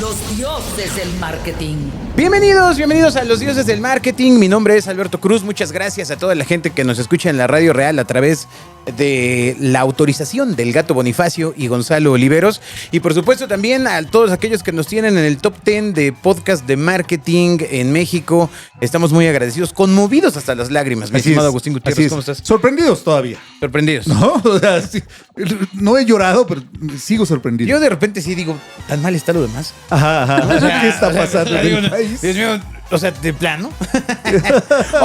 Los dioses del marketing. Bienvenidos a Los Dioses del Marketing. Mi nombre es Alberto Cruz. Muchas gracias a toda la gente que nos escucha en la Radio Real a través de la autorización del Gato Bonifacio y Gonzalo Oliveros. Y por supuesto también a todos aquellos que nos tienen en el top 10 de podcast de marketing en México. Estamos muy agradecidos, conmovidos hasta las lágrimas. Mi estimado Agustín Gutiérrez, ¿cómo estás? Sorprendidos todavía. Sorprendidos. No, o sea, sí, no he llorado, pero sigo sorprendido. Yo de repente sí digo, ¿tan mal está lo demás? Ajá. O sea, ¿Qué está pasando en digo, el país? Dios mío, o sea, de plano.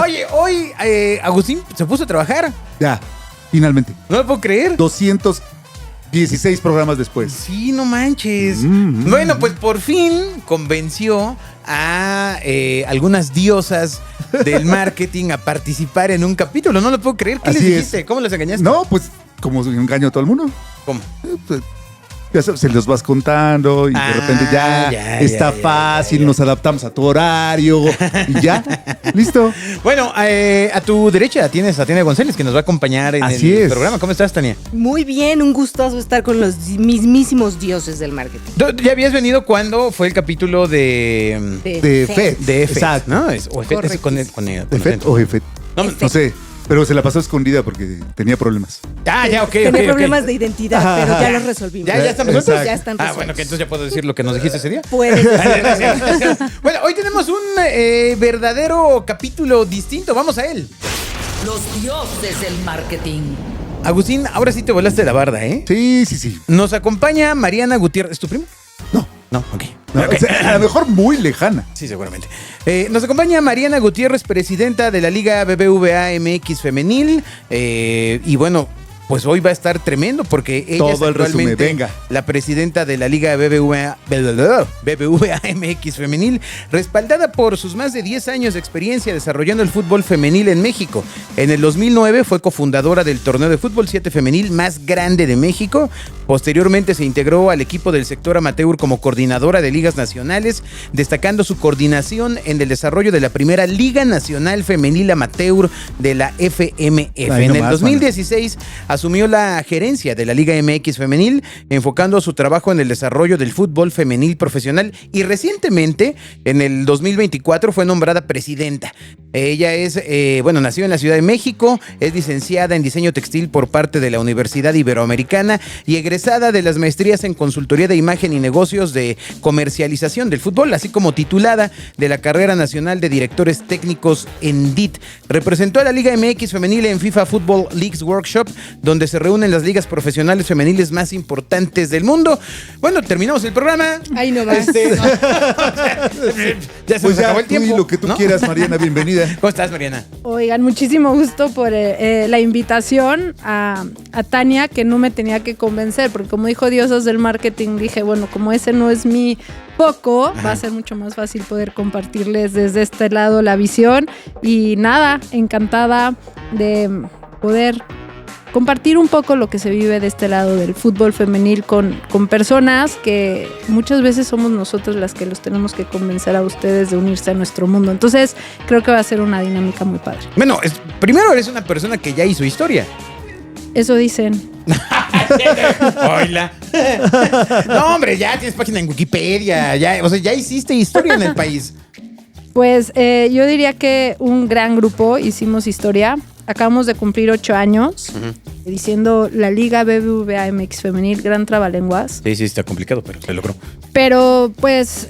Oye, hoy Agustín se puso a trabajar. Ya, finalmente. No lo puedo creer. 216 programas después. Sí, no manches. Bueno, pues por fin convenció a algunas diosas del marketing a participar en un capítulo. No lo puedo creer. ¿Qué Así les dijiste? es. ¿Cómo les engañaste? No, pues como engaño a todo el mundo. ¿Cómo? Pues, ya se los vas contando y de repente ya está fácil, nos adaptamos a tu horario y ya, listo. Bueno, a tu derecha tienes a Tania González, que nos va a acompañar en Así el es. programa. ¿Cómo estás, Tania? Muy bien, un gustazo estar con los mismísimos dioses del marketing. ¿Ya habías venido cuando fue el capítulo de De FED. de EFET, Exacto. ¿no? O EFET es con el ¿De FED o EFED? No, No sé, pero se la pasó escondida porque tenía problemas. ya, ok. Tenía problemas de identidad, Ajá. pero ya los resolvimos. ¿Ya están resueltos? Exacto. Ya están resueltos. Bueno, que entonces ya puedo decir lo que nos dijiste ese día. Puedes decir. Bueno, hoy tenemos un verdadero capítulo distinto. Vamos a él. Los dioses del marketing. Agustín, ahora sí te volaste la barda, ¿eh? Sí. Nos acompaña Mariana Gutiérrez. ¿Es tu primo? No, ok. No, Ok. o sea, a lo mejor muy lejana. Sí, seguramente. Nos acompaña Mariana Gutiérrez, presidenta de la Liga BBVA MX Femenil. Y bueno, pues hoy va a estar tremendo porque ella Todo es el resumen, actualmente venga. la presidenta de la Liga BBVA MX Femenil, respaldada por sus más de 10 años de experiencia desarrollando el fútbol femenil en México. En el 2009 fue cofundadora del torneo de fútbol 7 femenil más grande de México. Posteriormente se integró al equipo del sector amateur como coordinadora de ligas nacionales, destacando su coordinación en el desarrollo de la primera Liga Nacional Femenil Amateur de la FMF. Ay, En no el más, 2016 asumió la gerencia de la Liga MX Femenil, enfocando su trabajo en el desarrollo del fútbol femenil profesional, y recientemente, en el 2024, fue nombrada presidenta. Ella nació en la Ciudad de México, es licenciada en diseño textil por parte de la Universidad Iberoamericana y egresada de las maestrías en consultoría de imagen y negocios de comercialización del fútbol, así como titulada de la carrera nacional de directores técnicos en DIT. Representó a la Liga MX Femenil en FIFA Football Leagues Workshop, donde se reúnen las ligas profesionales femeniles más importantes del mundo. Bueno, terminamos el programa. Ahí no vas. Ya se Pues nos ya, acabó el tú di tiempo. lo que tú ¿no? quieras, Mariana, bienvenida. ¿Cómo estás, Mariana? Oigan, muchísimo gusto por la invitación a Tania, que no me tenía que convencer, porque como dijo Diosas del Marketing, dije, bueno, como ese no es mi foco, va a ser mucho más fácil poder compartirles desde este lado la visión. Y nada, encantada de poder compartir un poco lo que se vive de este lado del fútbol femenil con personas que muchas veces somos nosotros las que los tenemos que convencer a ustedes de unirse a nuestro mundo. Entonces, creo que va a ser una dinámica muy padre. Bueno, primero eres una persona que ya hizo historia. Eso dicen. Oila. No, hombre, ya tienes página en Wikipedia, ya hiciste historia en el país. Pues yo diría que un gran grupo hicimos historia. Acabamos de cumplir 8 años diciendo la Liga BBVA MX Femenil, gran trabalenguas. Sí, está complicado, pero se logró. Pero pues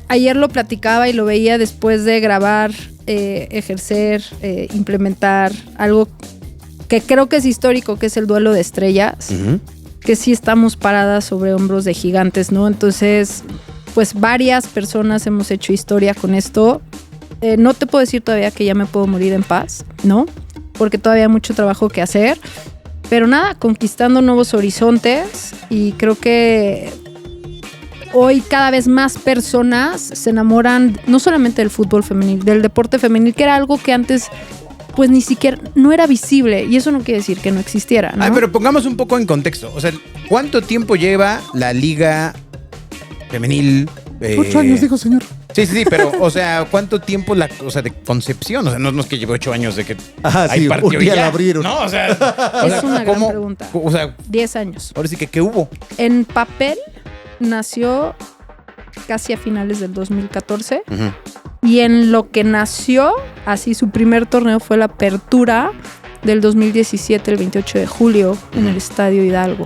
ayer lo platicaba y lo veía después de grabar, ejercer, implementar algo que creo que es histórico, que es el duelo de estrellas, que sí estamos paradas sobre hombros de gigantes, ¿no? Entonces, pues varias personas hemos hecho historia con esto. No te puedo decir todavía que ya me puedo morir en paz, ¿no? Porque todavía hay mucho trabajo que hacer. Pero nada, conquistando nuevos horizontes, y creo que hoy cada vez más personas se enamoran no solamente del fútbol femenil, del deporte femenil, que era algo que antes pues ni siquiera no era visible, y eso no quiere decir que no existiera, ¿no? Ay, pero pongamos un poco en contexto. O sea, ¿cuánto tiempo lleva la Liga Femenil? 8 años, dijo señor. Sí, pero, o sea, ¿cuánto tiempo de concepción? O sea, no es que lleve 8 años de que ahí sí, partió un día y ya. la abrieron. No, o sea, Es una gran ¿cómo? pregunta. O sea, 10 años. ahora sí que, ¿qué hubo? En papel nació casi a finales del 2014. Ujú. Y en lo que nació, así su primer torneo fue la apertura del 2017, el 28 de julio, en el Estadio Hidalgo.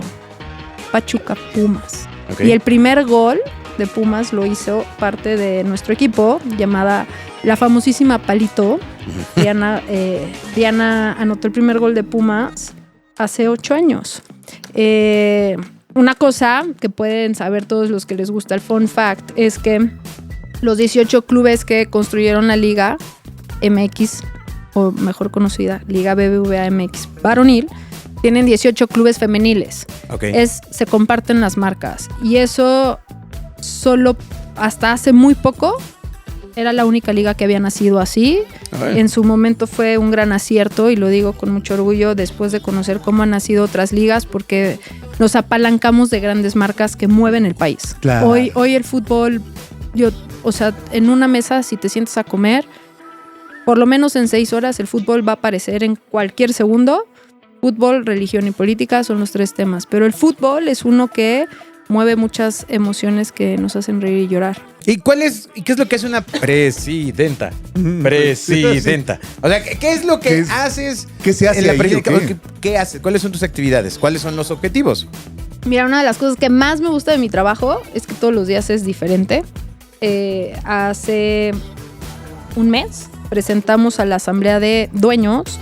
Pachuca Pumas. Ok. Y el primer gol de Pumas lo hizo parte de nuestro equipo, llamada la famosísima Palito. Diana anotó el primer gol de Pumas hace 8 años. Una cosa que pueden saber todos los que les gusta el fun fact es que los 18 clubes que construyeron la Liga MX, o mejor conocida Liga BBVA MX varonil, tienen 18 clubes femeniles. Ok. Se comparten las marcas. Y eso solo hasta hace muy poco era la única liga que había nacido así. Ay. En su momento fue un gran acierto, y lo digo con mucho orgullo después de conocer cómo han nacido otras ligas, porque nos apalancamos de grandes marcas que mueven el país. Claro. Hoy el fútbol, en una mesa, si te sientas a comer, por lo menos en 6 horas el fútbol va a aparecer en cualquier segundo. Fútbol, religión y política son los 3 temas, pero el fútbol es uno que mueve muchas emociones que nos hacen reír y llorar. ¿Y qué es lo que hace una presidenta? Presidenta. O sea, ¿qué es lo que haces? ¿Qué se hace en la ahí, presidencia? o qué? ¿Qué haces? ¿Cuáles son tus actividades? ¿Cuáles son los objetivos? Mira, una de las cosas que más me gusta de mi trabajo es que todos los días es diferente. Hace un mes presentamos a la Asamblea de Dueños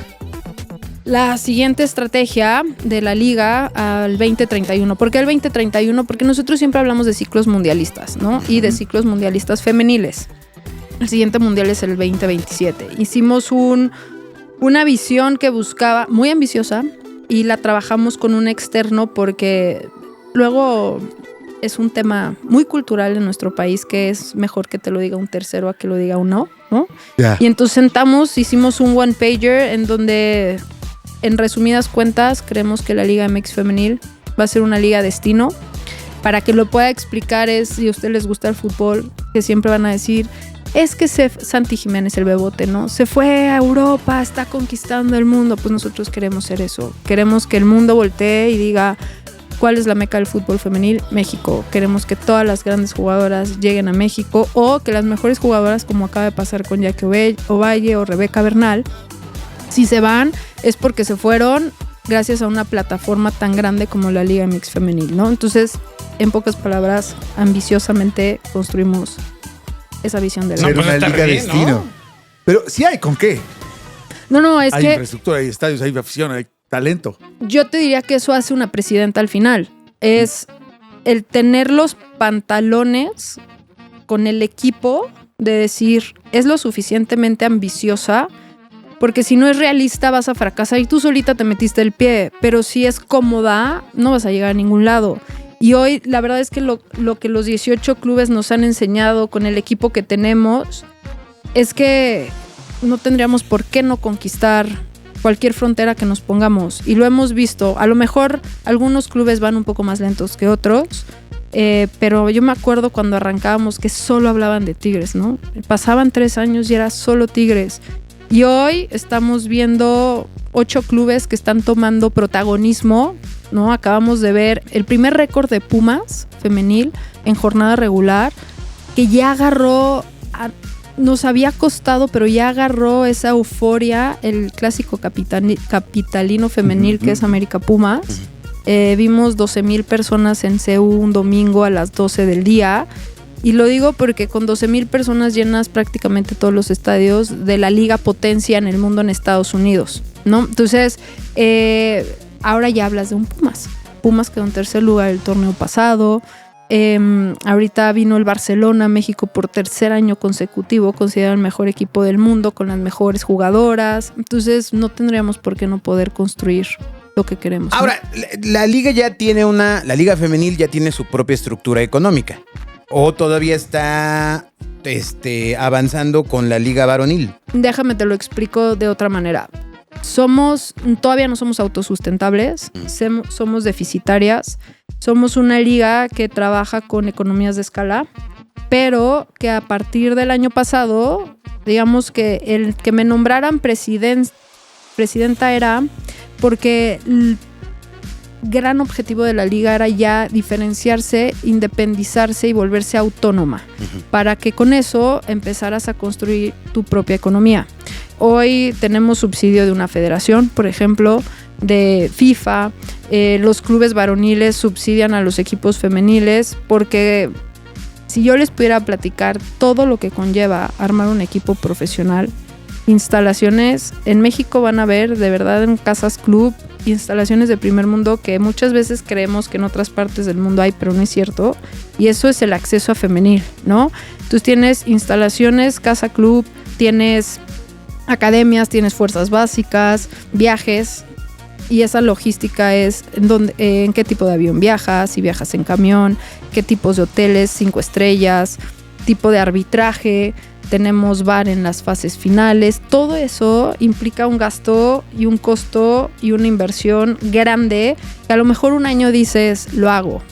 la siguiente estrategia de la liga al 2031. ¿Por qué el 2031? Porque nosotros siempre hablamos de ciclos mundialistas, ¿no? Y de ciclos mundialistas femeniles. El siguiente mundial es el 2027. Hicimos una visión que buscaba, muy ambiciosa, y la trabajamos con un externo porque luego es un tema muy cultural en nuestro país, que es mejor que te lo diga un tercero a que lo diga uno, ¿no? Ya. Y entonces hicimos un one pager en donde, en resumidas cuentas, creemos que la Liga MX Femenil va a ser una liga destino. Para que lo pueda explicar es, si a ustedes les gusta el fútbol, que siempre van a decir, es que Santi Jiménez, el bebote, ¿no? Se fue a Europa, está conquistando el mundo. Pues nosotros queremos ser eso. Queremos que el mundo voltee y diga, ¿cuál es la meca del fútbol femenil? México. Queremos que todas las grandes jugadoras lleguen a México, o que las mejores jugadoras, como acaba de pasar con Jackie Ovalle o Rebeca Bernal, si se van es porque se fueron gracias a una plataforma tan grande como la Liga MX Femenil, ¿no? Entonces, en pocas palabras, ambiciosamente construimos esa visión de la Ser pues una está liga re bien, destino. ¿no? Pero sí hay con qué. No, es Hay que infraestructura, hay estadios, hay afición, hay talento. yo te diría que eso hace una presidenta al final. Es el tener los pantalones con el equipo de decir, es lo suficientemente ambiciosa, porque si no es realista vas a fracasar y tú solita te metiste el pie, pero si es cómoda no vas a llegar a ningún lado. Y hoy la verdad es que lo que los 18 clubes nos han enseñado con el equipo que tenemos es que no tendríamos por qué no conquistar cualquier frontera que nos pongamos. Y lo hemos visto. A lo mejor algunos clubes van un poco más lentos que otros, pero yo me acuerdo cuando arrancábamos que solo hablaban de Tigres, ¿no? Pasaban 3 años y era solo Tigres. Y hoy estamos viendo 8 clubes que están tomando protagonismo, ¿no? Acabamos de ver el primer récord de Pumas femenil en jornada regular, que ya agarró, nos había costado, pero ya agarró esa euforia, el clásico capitalino femenil que es América Pumas. Vimos 12,000 personas en CU un domingo a las 12 del día. Y lo digo porque con 12,000 personas llenas prácticamente todos los estadios de la liga potencia en el mundo en Estados Unidos, ¿no? Entonces, ahora ya hablas de un Pumas. Pumas quedó en tercer lugar el torneo pasado. Ahorita vino el Barcelona a México por 3er año consecutivo, considerado el mejor equipo del mundo, con las mejores jugadoras. Entonces, no tendríamos por qué no poder construir lo que queremos, ¿no? Ahora, la liga la liga femenil ya tiene su propia estructura económica. ¿O todavía está avanzando con la liga varonil? Déjame te lo explico de otra manera. Todavía no somos autosustentables, somos deficitarias, somos una liga que trabaja con economías de escala, pero que a partir del año pasado, digamos que el que me nombraran presidenta era porque gran objetivo de la liga era ya diferenciarse, independizarse y volverse autónoma, para que con eso empezaras a construir tu propia economía. Hoy tenemos subsidio de una federación, por ejemplo, de FIFA. Los clubes varoniles subsidian a los equipos femeniles, porque si yo les pudiera platicar todo lo que conlleva armar un equipo profesional, instalaciones en México van a ver, de verdad, en casas club, instalaciones de primer mundo que muchas veces creemos que en otras partes del mundo hay, pero no es cierto. Y eso es el acceso a femenil, ¿no? Entonces tienes instalaciones, casa club, tienes academias, tienes fuerzas básicas, viajes. Y esa logística es en qué tipo de avión viajas, si viajas en camión, qué tipos de hoteles, 5 estrellas, tipo de arbitraje. Tenemos VAR en las fases finales. Todo eso implica un gasto y un costo y una inversión grande, que a lo mejor un año dices, lo hago,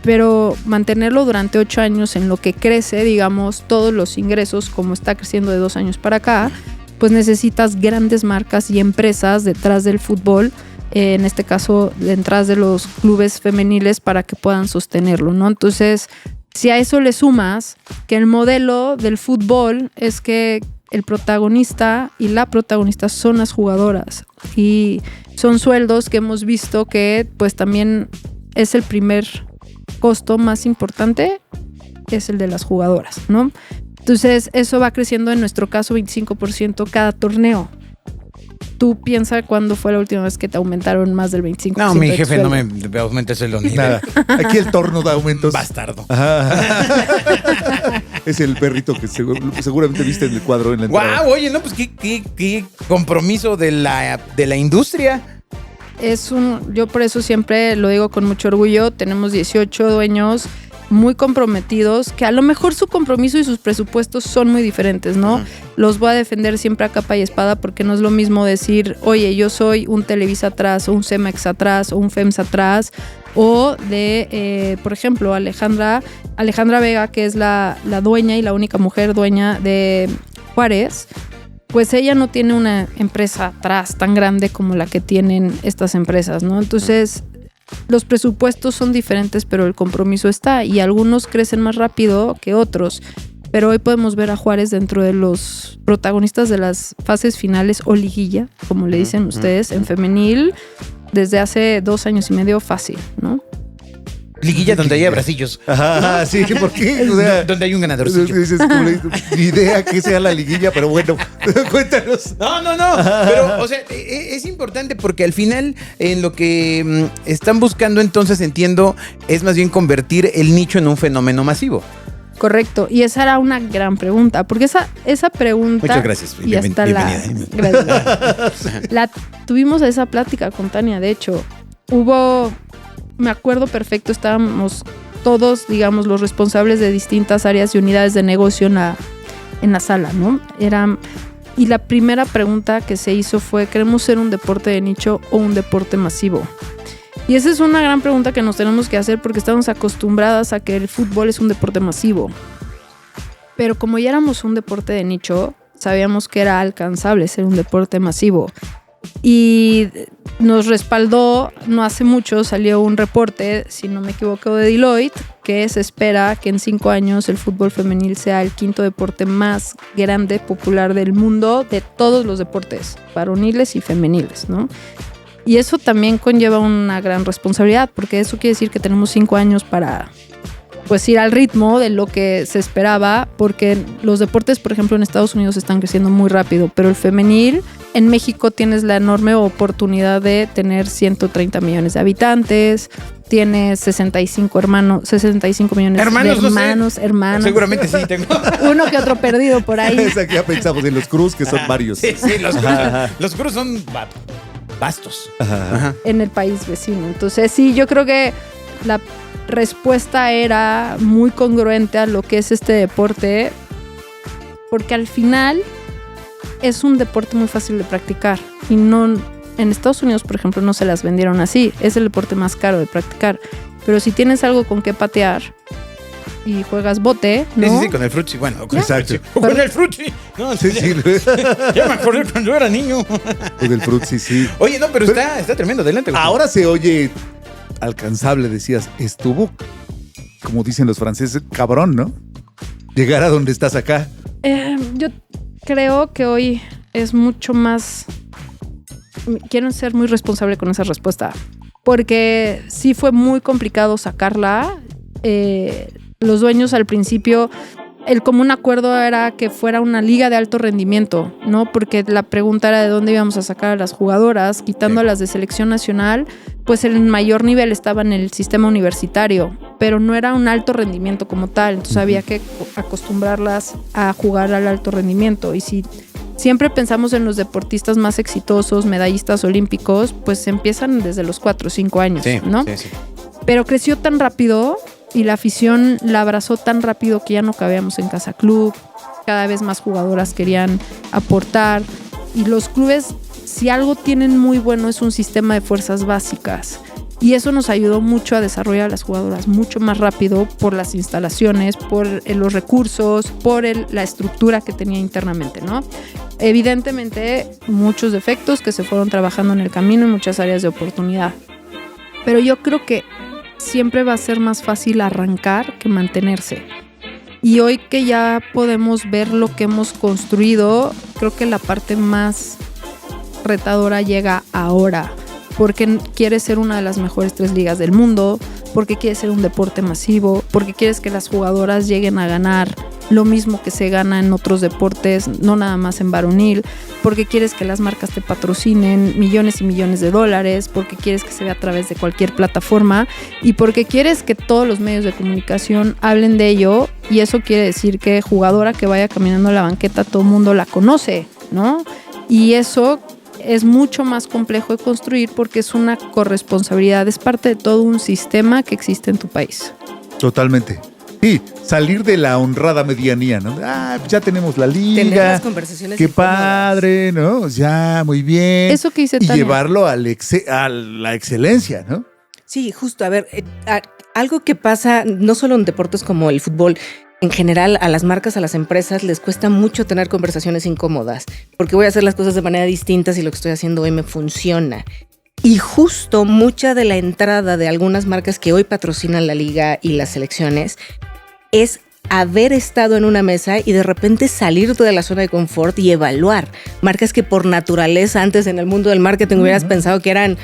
pero mantenerlo durante 8 años en lo que crece, digamos, todos los ingresos, como está creciendo de 2 años para acá, pues necesitas grandes marcas y empresas detrás del fútbol, en este caso detrás de los clubes femeniles, para que puedan sostenerlo, ¿no? Entonces, si a eso le sumas que el modelo del fútbol es que el protagonista y la protagonista son las jugadoras, y son sueldos que hemos visto que pues también es el primer costo más importante, es el de las jugadoras, ¿no? Entonces eso va creciendo, en nuestro caso 25% cada torneo. Tú piensa cuándo fue la última vez que te aumentaron más del 25%. No, mi jefe no me aumenta ese lo nivel. Nada. Aquí el torno da aumentos. Bastardo. Es el perrito que seguramente viste en el cuadro en la entrada. Guau, oye, no, pues qué compromiso de la industria. Yo por eso siempre lo digo con mucho orgullo, tenemos 18 dueños muy comprometidos, que a lo mejor su compromiso y sus presupuestos son muy diferentes, ¿no? Los voy a defender siempre a capa y espada, porque no es lo mismo decir, oye, yo soy un Televisa atrás, o un Cemex atrás, o un FEMSA atrás, o de, por ejemplo, Alejandra Vega, que es la dueña y la única mujer dueña de Juárez. Pues ella no tiene una empresa atrás tan grande como la que tienen estas empresas, ¿no? Entonces, los presupuestos son diferentes, pero el compromiso está, y algunos crecen más rápido que otros. Pero hoy podemos ver a Juárez dentro de los protagonistas de las fases finales o liguilla, como le dicen ustedes, en femenil, desde hace 2 años y medio fácil, ¿no? Liguilla donde hay abracillos. Ajá, sí, ¿por qué? O sea, donde hay un ganadorcillo. Dices, ni idea que sea la liguilla, pero bueno, cuéntanos. No. Pero, o sea, es importante porque al final, en lo que están buscando, entonces entiendo, es más bien convertir el nicho en un fenómeno masivo. Correcto, y esa era una gran pregunta, porque esa pregunta... Muchas gracias, y hasta bienvenida. Gracias. Tuvimos esa plática con Tania, de hecho. Me acuerdo perfecto, estábamos todos, digamos, los responsables de distintas áreas y unidades de negocio en la sala, ¿no? Y la primera pregunta que se hizo fue, ¿queremos ser un deporte de nicho o un deporte masivo? Y esa es una gran pregunta que nos tenemos que hacer, porque estamos acostumbradas a que el fútbol es un deporte masivo. Pero como ya éramos un deporte de nicho, sabíamos que era alcanzable ser un deporte masivo. Y nos respaldó, no hace mucho salió un reporte, si no me equivoco, de Deloitte, que se espera que en 5 años el fútbol femenil sea el 5º deporte más grande, popular del mundo, de todos los deportes, varoniles y femeniles, ¿no? Y eso también conlleva una gran responsabilidad, porque eso quiere decir que tenemos 5 años para pues ir al ritmo de lo que se esperaba, porque los deportes, por ejemplo, en Estados Unidos están creciendo muy rápido, pero el femenil, en México tienes la enorme oportunidad de tener 130 millones de habitantes, tienes 65 millones de hermanos. Seguramente sí tengo. Uno que otro perdido por ahí. Es que ya pensamos en los Cruz, que son varios. Sí, los Cruz son vastos. Ajá. En el país vecino. Entonces, sí, yo creo que la respuesta era muy congruente a lo que es este deporte, porque al final es un deporte muy fácil de practicar, y no en Estados Unidos, por ejemplo, no se las vendieron así. Es el deporte más caro de practicar, pero si tienes algo con que patear y juegas bote, ¿no? Sí, con el frutzi, bueno, con Exacto. con el frutzi. No, Sí. Ya me acordé cuando era niño. Con el frutzi, sí. Oye, no, pero está tremendo, adelante. Ahora se oye alcanzable, decías, estuvo, como dicen los franceses, cabrón, ¿no? Llegar a donde estás acá. Yo creo que hoy es mucho más... Quiero ser muy responsable con esa respuesta, porque sí fue muy complicado sacarla. Los dueños al principio, el común acuerdo era que fuera una liga de alto rendimiento, ¿no? Porque la pregunta era de dónde íbamos a sacar a las jugadoras, quitando a las de selección nacional, pues el mayor nivel estaba en el sistema universitario, pero no era un alto rendimiento como tal, entonces había que acostumbrarlas a jugar al alto rendimiento. Y si siempre pensamos en los deportistas más exitosos, medallistas olímpicos, pues empiezan desde los 4 o 5 años, Sí, ¿no? sí. Pero creció tan rápido y la afición la abrazó tan rápido que ya no cabíamos en Casa Club. Cada vez más jugadoras querían aportar. Y los clubes, si algo tienen muy bueno, es un sistema de fuerzas básicas. Y eso nos ayudó mucho a desarrollar a las jugadoras mucho más rápido por las instalaciones, por los recursos, por la estructura que tenía internamente, ¿no? Evidentemente, muchos defectos que se fueron trabajando en el camino y muchas áreas de oportunidad. Pero yo creo que siempre va a ser más fácil arrancar que mantenerse. Y hoy que ya podemos ver lo que hemos construido, creo que la parte más retadora llega ahora, porque quieres ser una de las mejores 3 ligas del mundo, porque quieres ser un deporte masivo, porque quieres que las jugadoras lleguen a ganar lo mismo que se gana en otros deportes, no nada más en varonil, porque quieres que las marcas te patrocinen millones y millones de dólares, porque quieres que se vea a través de cualquier plataforma y porque quieres que todos los medios de comunicación hablen de ello, y eso quiere decir que jugadora que vaya caminando a la banqueta todo el mundo la conoce, ¿no? Y eso es mucho más complejo de construir porque es una corresponsabilidad, es parte de todo un sistema que existe en tu país. Totalmente. Sí, salir de la honrada medianía, ¿no? Pues ya tenemos la liga. Tener las conversaciones Qué incómodas. padre, ¿no? Ya, muy bien. Eso que dice Y Tania. llevarlo a la excelencia, ¿no? Sí, justo. A ver, algo que pasa no solo en deportes como el fútbol, en general a las marcas, a las empresas les cuesta mucho tener conversaciones incómodas, porque voy a hacer las cosas de manera distinta si lo que estoy haciendo hoy me funciona. Y justo mucha de la entrada de algunas marcas que hoy patrocinan la liga y las selecciones es haber estado en una mesa y de repente salir de la zona de confort y evaluar marcas que por naturaleza antes en el mundo del marketing hubieras pensado que eran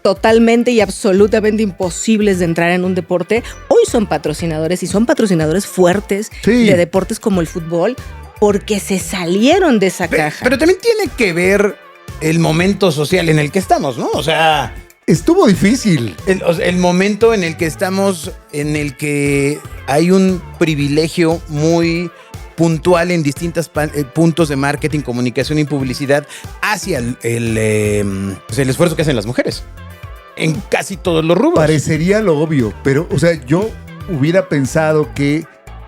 totalmente y absolutamente imposibles de entrar en un deporte. Hoy son patrocinadores y son patrocinadores fuertes de deportes como el fútbol porque se salieron de esa caja. Pero también tiene que ver el momento social en el que estamos, ¿no? O sea, estuvo difícil. El momento en el que estamos, en el que hay un privilegio muy puntual en distintos puntos de marketing, comunicación y publicidad hacia el esfuerzo que hacen las mujeres en casi todos los rubros. Parecería lo obvio, pero, o sea, yo hubiera pensado que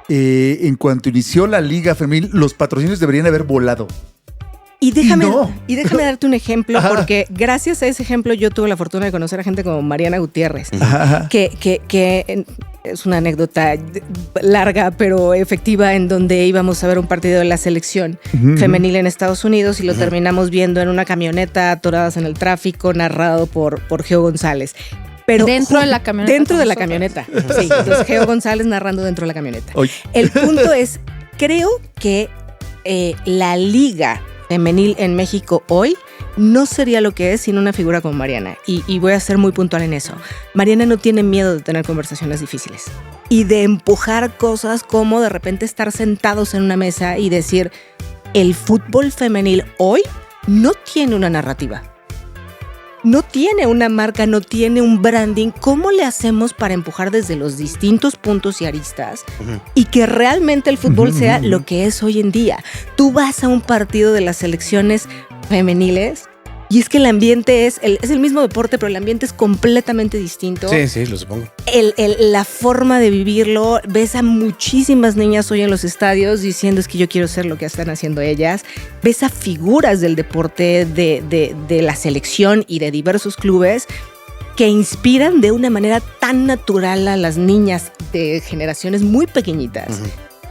en cuanto inició la liga femenil, los patrocinios deberían haber volado. Y déjame no. darte un ejemplo, Ajá. porque gracias a ese ejemplo yo tuve la fortuna de conocer a gente como Mariana Gutiérrez, Ajá. que es una anécdota larga pero efectiva, en donde íbamos a ver un partido de la selección femenil en Estados Unidos y lo terminamos viendo en una camioneta, atoradas en el tráfico, narrado por Geo González. Pero Dentro de la camioneta. Dentro de la con nosotros. camioneta. Sí, entonces Geo González narrando dentro de la camioneta. Oye. El punto es, creo que la liga femenil en México hoy no sería lo que es sin una figura como Mariana. Y voy a ser muy puntual en eso. Mariana no tiene miedo de tener conversaciones difíciles y de empujar cosas como de repente estar sentados en una mesa y decir, el fútbol femenil hoy no tiene una narrativa. No tiene una marca, no tiene un branding. ¿Cómo le hacemos para empujar desde los distintos puntos y aristas y que realmente el fútbol sea lo que es hoy en día? Tú vas a un partido de las selecciones femeniles y es que el ambiente es el mismo deporte, pero el ambiente es completamente distinto. Sí, lo supongo. La forma de vivirlo, ves a muchísimas niñas hoy en los estadios diciendo, es que yo quiero ser lo que están haciendo ellas. Ves a figuras del deporte, de la selección y de diversos clubes que inspiran de una manera tan natural a las niñas de generaciones muy pequeñitas.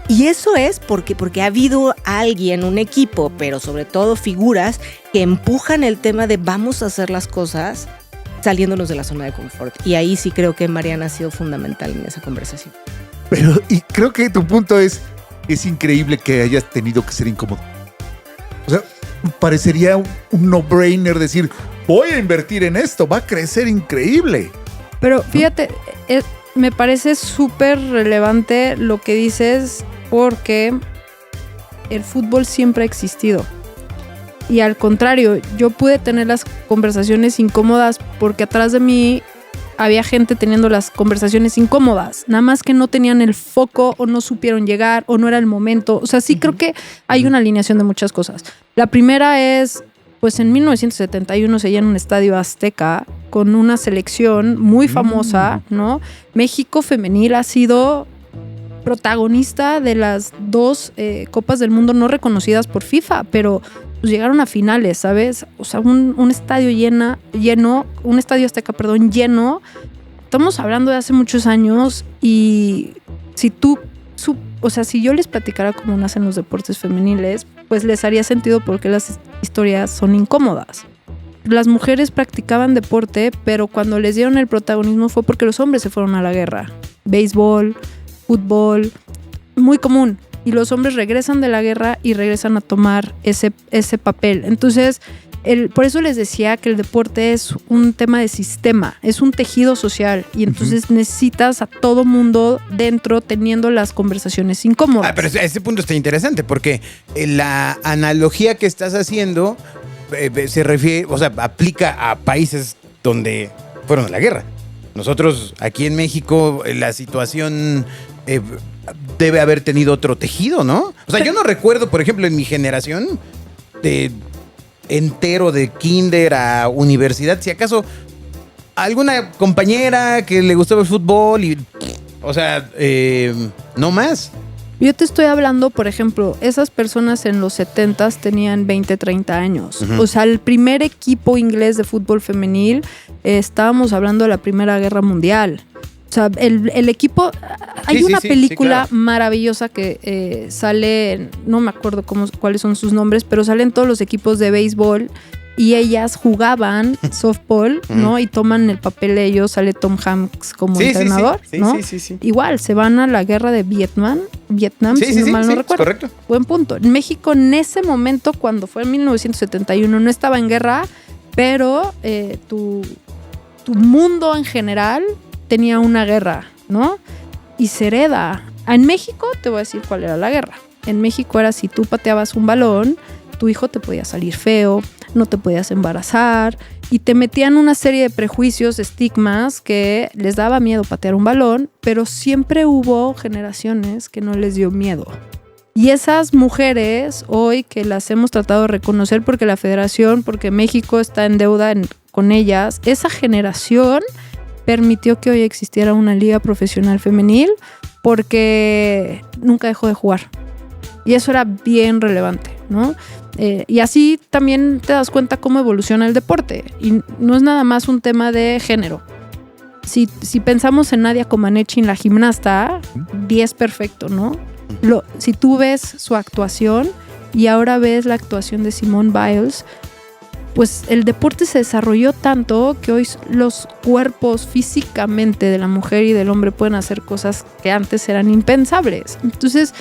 Y eso es porque ha habido alguien, un equipo, pero sobre todo figuras que empujan el tema de vamos a hacer las cosas saliéndonos de la zona de confort. Y ahí sí creo que Mariana ha sido fundamental en esa conversación. Pero, y creo que tu punto es increíble que hayas tenido que ser incómodo. O sea, parecería un no-brainer decir, voy a invertir en esto, va a crecer increíble. Pero fíjate, me parece súper relevante lo que dices porque el fútbol siempre ha existido. Y al contrario, yo pude tener las conversaciones incómodas porque atrás de mí había gente teniendo las conversaciones incómodas, nada más que no tenían el foco o no supieron llegar o no era el momento. O sea, sí creo que hay una alineación de muchas cosas. La primera es, pues en 1971 se llena un estadio Azteca con una selección muy famosa, ¿no? México femenil ha sido protagonista de las 2 Copas del Mundo no reconocidas por FIFA, pero pues llegaron a finales, ¿sabes? O sea, un estadio un estadio Azteca, lleno. Estamos hablando de hace muchos años y si si yo les platicara cómo nacen los deportes femeniles, pues les haría sentido porque las historias son incómodas. Las mujeres practicaban deporte, pero cuando les dieron el protagonismo fue porque los hombres se fueron a la guerra. Béisbol, fútbol, muy común. Y los hombres regresan de la guerra y regresan a tomar ese papel. Entonces, por eso les decía que el deporte es un tema de sistema, es un tejido social. Y entonces necesitas a todo mundo dentro teniendo las conversaciones incómodas. Pero ese punto está interesante porque la analogía que estás haciendo se refiere, o sea, aplica a países donde fueron a la guerra. Nosotros aquí en México la situación debe haber tenido otro tejido, ¿no? O sea, yo no recuerdo, por ejemplo, en mi generación entero de kinder a universidad, si acaso alguna compañera que le gustaba el fútbol y, o sea, no más. Yo te estoy hablando, por ejemplo, esas personas en los 70s tenían 20, 30 años. Uh-huh. O sea, el primer equipo inglés de fútbol femenil, estábamos hablando de la Primera Guerra Mundial. O sea, el equipo... Hay una película claro, maravillosa que sale, no me acuerdo cuáles son sus nombres, pero salen todos los equipos de béisbol y ellas jugaban softball, ¿no? Y toman el papel de ellos, sale Tom Hanks como entrenador, ¿no? Sí. Igual, se van a la guerra de Vietnam, si no mal no recuerdo. Correcto. Buen punto. En México, en ese momento, cuando fue en 1971, no estaba en guerra, pero tu mundo en general tenía una guerra, ¿no? Y se hereda. En México, te voy a decir cuál era la guerra. En México era si tú pateabas un balón, tu hijo te podía salir feo, no te podías embarazar y te metían una serie de prejuicios, estigmas que les daba miedo patear un balón, pero siempre hubo generaciones que no les dio miedo. Y esas mujeres hoy que las hemos tratado de reconocer porque la federación, porque México está en deuda con ellas, esa generación permitió que hoy existiera una liga profesional femenil porque nunca dejó de jugar. Y eso era bien relevante, ¿no? Y así también te das cuenta cómo evoluciona el deporte. Y no es nada más un tema de género. Si pensamos en Nadia Comaneci, la gimnasta, 10 perfecto, ¿no? Si tú ves su actuación y ahora ves la actuación de Simone Biles, pues el deporte se desarrolló tanto que hoy los cuerpos físicamente de la mujer y del hombre pueden hacer cosas que antes eran impensables. Entonces,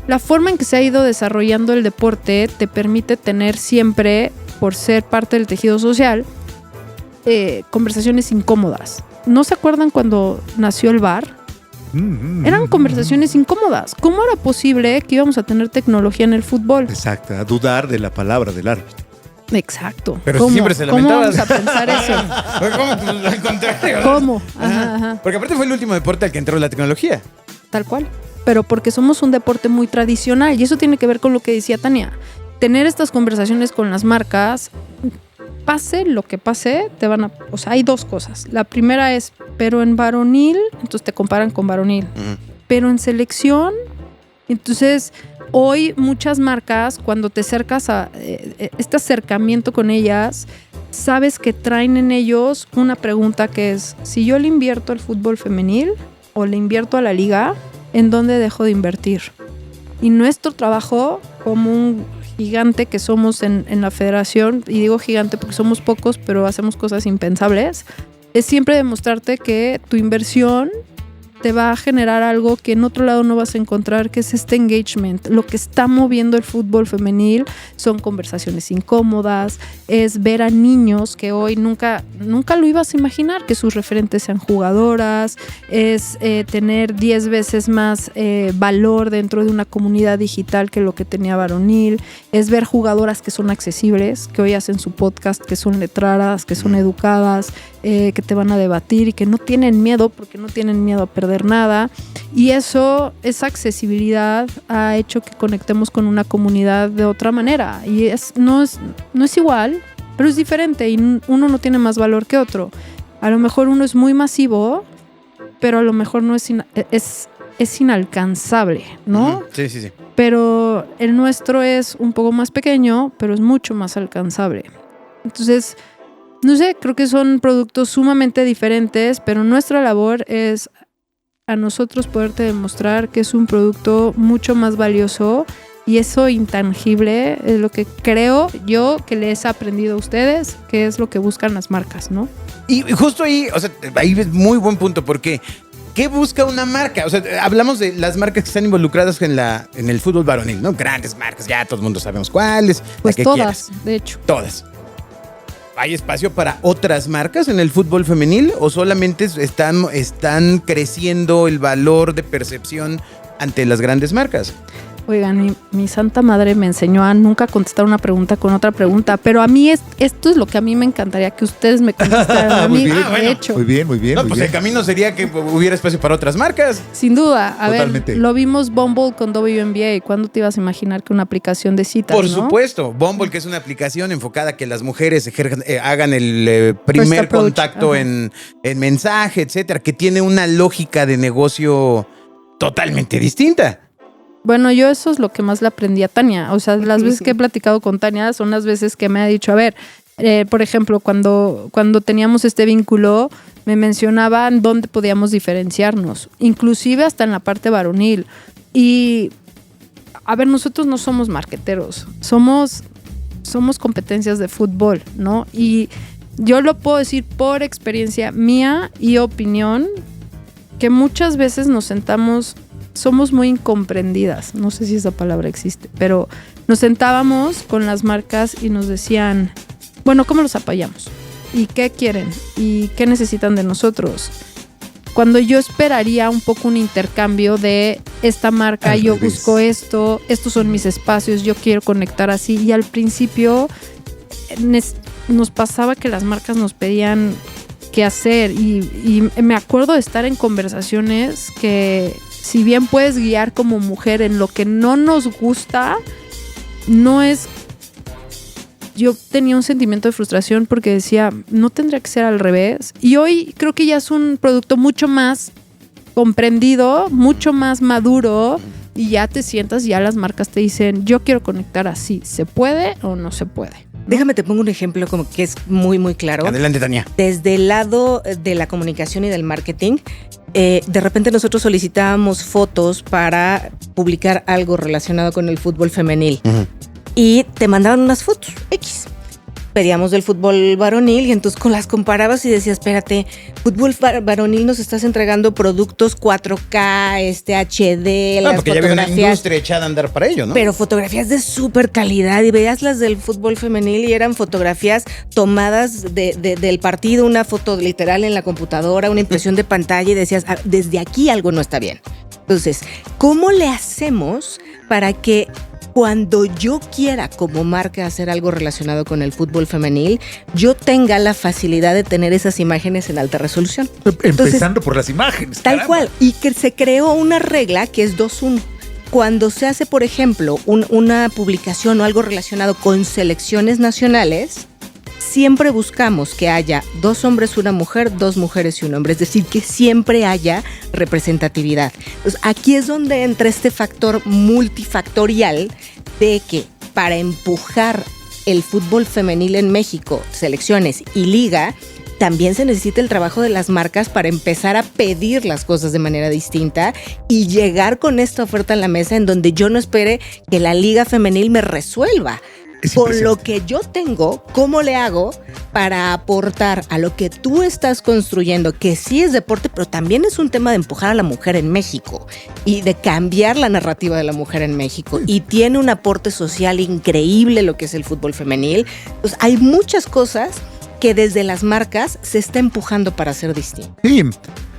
la forma en que se ha ido desarrollando el deporte te permite tener siempre, por ser parte del tejido social, conversaciones incómodas. ¿No se acuerdan cuando nació el VAR? Eran conversaciones incómodas. ¿Cómo era posible que íbamos a tener tecnología en el fútbol? Exacto, a dudar de la palabra del árbitro. Exacto. Pero siempre se lamentaba. ¿Cómo vamos a pensar eso? ¿Cómo? Pues, al contrario. ¿Cómo? Ajá. Porque aparte fue el último deporte al que entró la tecnología. Tal cual. Pero porque somos un deporte muy tradicional y eso tiene que ver con lo que decía Tania. Tener estas conversaciones con las marcas, pase lo que pase, o sea, hay 2 cosas. La primera es, pero en varonil, entonces te comparan con varonil. Uh-huh. Pero en selección, entonces hoy muchas marcas, cuando te acercas a este acercamiento con ellas, sabes que traen en ellos una pregunta que es, si yo le invierto al fútbol femenil o le invierto a la liga, ¿en dónde dejo de invertir? Y nuestro trabajo como un gigante que somos en la federación, y digo gigante porque somos pocos, pero hacemos cosas impensables, es siempre demostrarte que tu inversión te va a generar algo que en otro lado no vas a encontrar, que es este engagement. Lo que está moviendo el fútbol femenil son conversaciones incómodas, es ver a niños que hoy nunca lo ibas a imaginar, que sus referentes sean jugadoras, es tener 10 veces más valor dentro de una comunidad digital que lo que tenía varonil, es ver jugadoras que son accesibles, que hoy hacen su podcast, que son letradas, que son educadas, que te van a debatir y que no tienen miedo, porque no tienen miedo a perder nada. Y esa accesibilidad ha hecho que conectemos con una comunidad de otra manera. Y no es igual, pero es diferente y uno no tiene más valor que otro. A lo mejor uno es muy masivo, pero a lo mejor no es inalcanzable, ¿no? Sí. Pero el nuestro es un poco más pequeño, pero es mucho más alcanzable. Entonces, no sé, creo que son productos sumamente diferentes, pero nuestra labor es a nosotros poderte demostrar que es un producto mucho más valioso, y eso intangible es lo que creo yo que les he aprendido a ustedes, que es lo que buscan las marcas, ¿no? Y justo ahí, o sea, ahí es muy buen punto, porque ¿qué busca una marca? O sea, hablamos de las marcas que están involucradas en el fútbol varonil, ¿no? Grandes marcas, ya todo el mundo sabemos cuáles. Pues la que todas, quieras. de hecho. Todas. ¿Hay espacio para otras marcas en el fútbol femenil o solamente están creciendo el valor de percepción ante las grandes marcas? Oigan, mi santa madre me enseñó a nunca contestar una pregunta con otra pregunta, pero a mí esto es lo que a mí me encantaría que ustedes me contestaran a mí, de hecho. Muy bien. No, pues el camino sería que hubiera espacio para otras marcas. Sin duda. Totalmente. A ver, lo vimos Bumble con WNBA. ¿Cuándo te ibas a imaginar que una aplicación de citas, Por ¿no? supuesto. Bumble, que es una aplicación enfocada a que las mujeres hagan el primer First approach. contacto Ajá. en mensaje, etcétera, que tiene una lógica de negocio totalmente distinta. Bueno, yo eso es lo que más le aprendí a Tania. O sea, las veces que he platicado con Tania son las veces que me ha dicho, a ver, por ejemplo, cuando teníamos este vínculo, me mencionaban dónde podíamos diferenciarnos, inclusive hasta en la parte varonil. Y, a ver, nosotros no somos marqueteros, somos competencias de fútbol, ¿no? Y yo lo puedo decir por experiencia mía y opinión, que muchas veces nos sentamos... Somos muy incomprendidas, no sé si esa palabra existe, pero nos sentábamos con las marcas y nos decían, bueno, ¿cómo los apoyamos? ¿Y qué quieren? ¿Y qué necesitan de nosotros? Cuando yo esperaría un poco un intercambio de esta marca, yo busco esto, estos son mis espacios, yo quiero conectar así, y al principio nos pasaba que las marcas nos pedían qué hacer, y me acuerdo de estar en conversaciones que... Si bien puedes guiar como mujer en lo que no nos gusta, no es... Yo tenía un sentimiento de frustración porque decía, no tendría que ser al revés. Y hoy creo que ya es un producto mucho más comprendido, mucho más maduro, y ya te sientas, ya las marcas te dicen, yo quiero conectar así, ¿se puede o no se puede? Déjame te pongo un ejemplo como que es muy, muy claro. Adelante, Tania. Desde el lado de la comunicación y del marketing, de repente nosotros solicitábamos fotos para publicar algo relacionado con el fútbol femenil. Uh-huh. Y te mandaban unas fotos X. Pedíamos del fútbol varonil y entonces las comparabas y decías, espérate, fútbol varonil nos estás entregando productos 4K, HD, las porque ya había una fotografías, industria echada a andar para ello, ¿no? pero fotografías de súper calidad, y veías las del fútbol femenil y eran fotografías tomadas del partido, una foto literal en la computadora, una impresión de pantalla, y decías, desde aquí algo no está bien. Entonces, ¿cómo le hacemos para que cuando yo quiera como marca hacer algo relacionado con el fútbol femenil, yo tenga la facilidad de tener esas imágenes en alta resolución? Empezando por las imágenes. Tal caramba. cual. Y que se creó una regla que es 2-1. Cuando se hace, por ejemplo, una publicación o algo relacionado con selecciones nacionales, siempre buscamos que haya 2 hombres, 1 mujer, 2 mujeres y 1 hombre. Es decir, que siempre haya representatividad. Entonces, aquí es donde entra este factor multifactorial de que para empujar el fútbol femenil en México, selecciones y liga, también se necesita el trabajo de las marcas para empezar a pedir las cosas de manera distinta y llegar con esta oferta en la mesa en donde yo no espere que la liga femenil me resuelva. Es Con lo que yo tengo, ¿cómo le hago para aportar a lo que tú estás construyendo? Que sí es deporte, pero también es un tema de empujar a la mujer en México y de cambiar la narrativa de la mujer en México. Y tiene un aporte social increíble lo que es el fútbol femenil. Pues hay muchas cosas que desde las marcas se está empujando para ser distinto. Sí,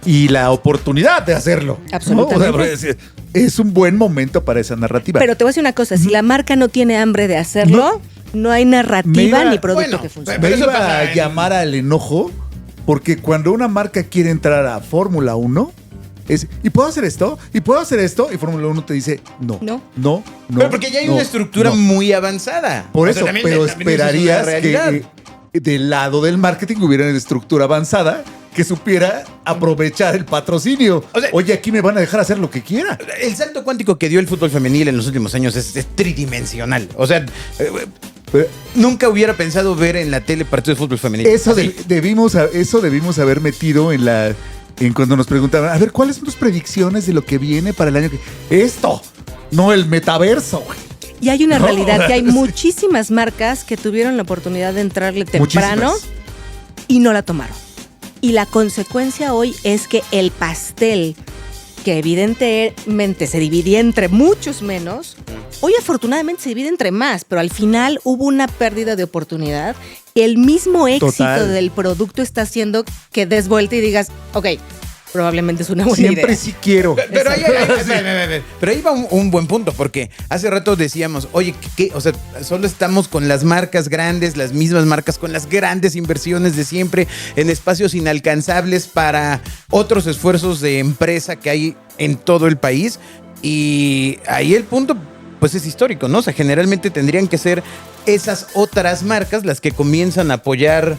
y la oportunidad de hacerlo. Absolutamente. ¿No? O sea, es un buen momento para esa narrativa. Pero te voy a decir una cosa, si la marca no tiene hambre de hacerlo, no hay narrativa ni producto que funcione. Me Pero eso iba pasa a llamar al enojo porque cuando una marca quiere entrar a Fórmula 1 es, ¿y puedo hacer esto? ¿Y puedo hacer esto? Y Fórmula 1 te dice, no. Pero porque ya hay una estructura muy avanzada. Por O sea, eso, también- pero también eso es una esperarías realidad. que del lado del marketing hubiera una estructura avanzada que supiera aprovechar el patrocinio. O sea, oye, aquí me van a dejar hacer lo que quiera. El salto cuántico que dio el fútbol femenil en los últimos años es tridimensional. O sea, Pero nunca hubiera pensado ver en la tele partidos de fútbol femenil. eso, Así. debimos haber metido en cuando nos preguntaban, a ver, ¿cuáles son tus predicciones de lo que viene para el año que... Esto, no el metaverso, güey. Y hay una No. realidad que hay muchísimas marcas que tuvieron la oportunidad de entrarle temprano Muchísimas. y no la tomaron. Y la consecuencia hoy es que el pastel, que evidentemente se dividía entre muchos menos, hoy afortunadamente se divide entre más, pero al final hubo una pérdida de oportunidad. El mismo éxito Total. del producto está haciendo que des vuelta y digas, ok, probablemente es una buena Siempre idea. sí quiero. Pero ahí va un buen punto, porque hace rato decíamos, oye, o sea, solo estamos con las marcas grandes, las mismas marcas, con las grandes inversiones de siempre, en espacios inalcanzables para otros esfuerzos de empresa que hay en todo el país. Y ahí el punto, pues es histórico, ¿no? O sea, generalmente tendrían que ser esas otras marcas las que comienzan a apoyar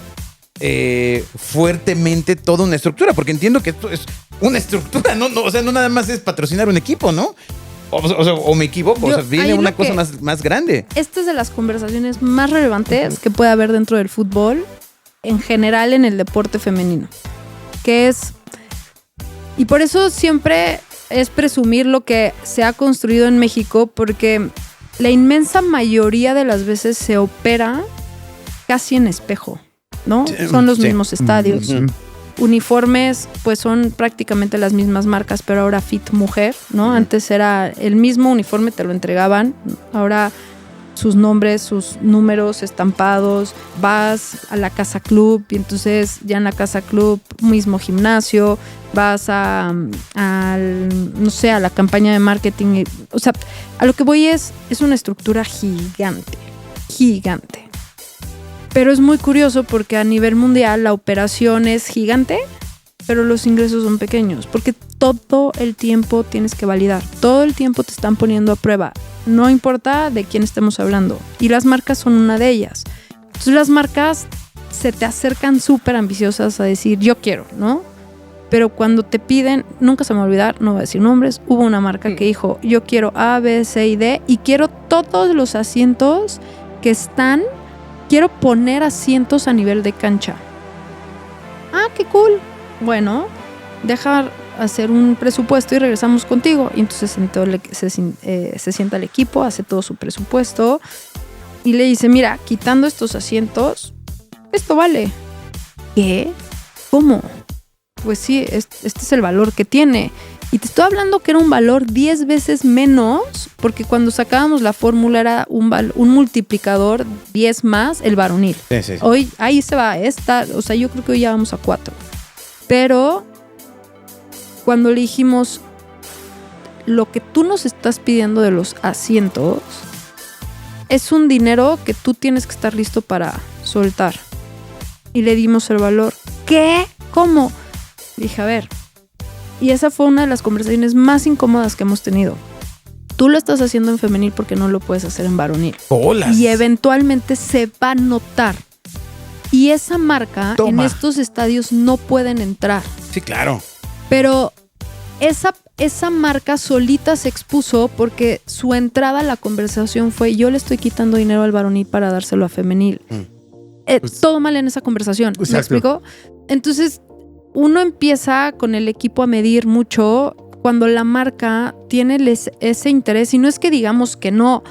fuertemente toda una estructura, porque entiendo que esto es una estructura, ¿no? O sea, no nada más es patrocinar un equipo, ¿no? O me equivoco, o sea, viene ahí una lo cosa que- más grande. Esta es de las conversaciones más relevantes que puede haber dentro del fútbol, en general en el deporte femenino, que es, y por eso siempre es presumir lo que se ha construido en México, porque la inmensa mayoría de las veces se opera casi en espejo, ¿no? Sí, Son los sí. mismos estadios. Ujú. Uniformes, pues son prácticamente las mismas marcas, pero ahora Fit Mujer, ¿no? Antes era el mismo uniforme, te lo entregaban. Ahora sus nombres, sus números estampados, vas a la Casa Club y entonces ya en la Casa Club, mismo gimnasio, vas no sé, a la campaña de marketing. O sea, a lo que voy es una estructura gigante, gigante. Pero es muy curioso porque a nivel mundial la operación es gigante, pero los ingresos son pequeños, porque todo el tiempo tienes que validar, todo el tiempo te están poniendo a prueba, no importa de quién estemos hablando, y las marcas son una de ellas. Entonces las marcas se te acercan súper ambiciosas a decir, yo quiero, ¿no? Pero cuando te piden, nunca se me va a olvidar, no voy a decir nombres, hubo una marca que dijo, yo quiero A, B, C y D, y quiero todos los asientos que están... Quiero poner asientos a nivel de cancha. Ah, qué cool. Bueno, deja hacer un presupuesto y regresamos contigo. Y entonces se sienta el equipo, hace todo su presupuesto y le dice, mira, quitando estos asientos, esto vale. ¿Qué? ¿Cómo? Pues sí, este es el valor que tiene. Y te estoy hablando que era un valor 10 veces menos, porque cuando sacábamos la fórmula era un multiplicador 10 más el varonil. Sí, sí. Hoy, ahí se va o sea, yo creo que hoy ya vamos a 4. Pero cuando le dijimos, lo que tú nos estás pidiendo de los asientos es un dinero que tú tienes que estar listo para soltar. Y le dimos el valor. ¿Qué? ¿Cómo? Dije, a ver. Y esa fue una de las conversaciones más incómodas que hemos tenido. Tú lo estás haciendo en femenil porque no lo puedes hacer en varonil. ¡Bolas! Y eventualmente se va a notar. Y esa marca Toma. en estos estadios no pueden entrar. Sí, claro. Pero esa marca solita se expuso porque su entrada a la conversación fue, yo le estoy quitando dinero al varonil para dárselo a femenil. todo mal en esa conversación. ¿Me Exacto. explico? Entonces, uno empieza con el equipo a medir mucho cuando la marca tiene ese interés. Y no es que digamos que no,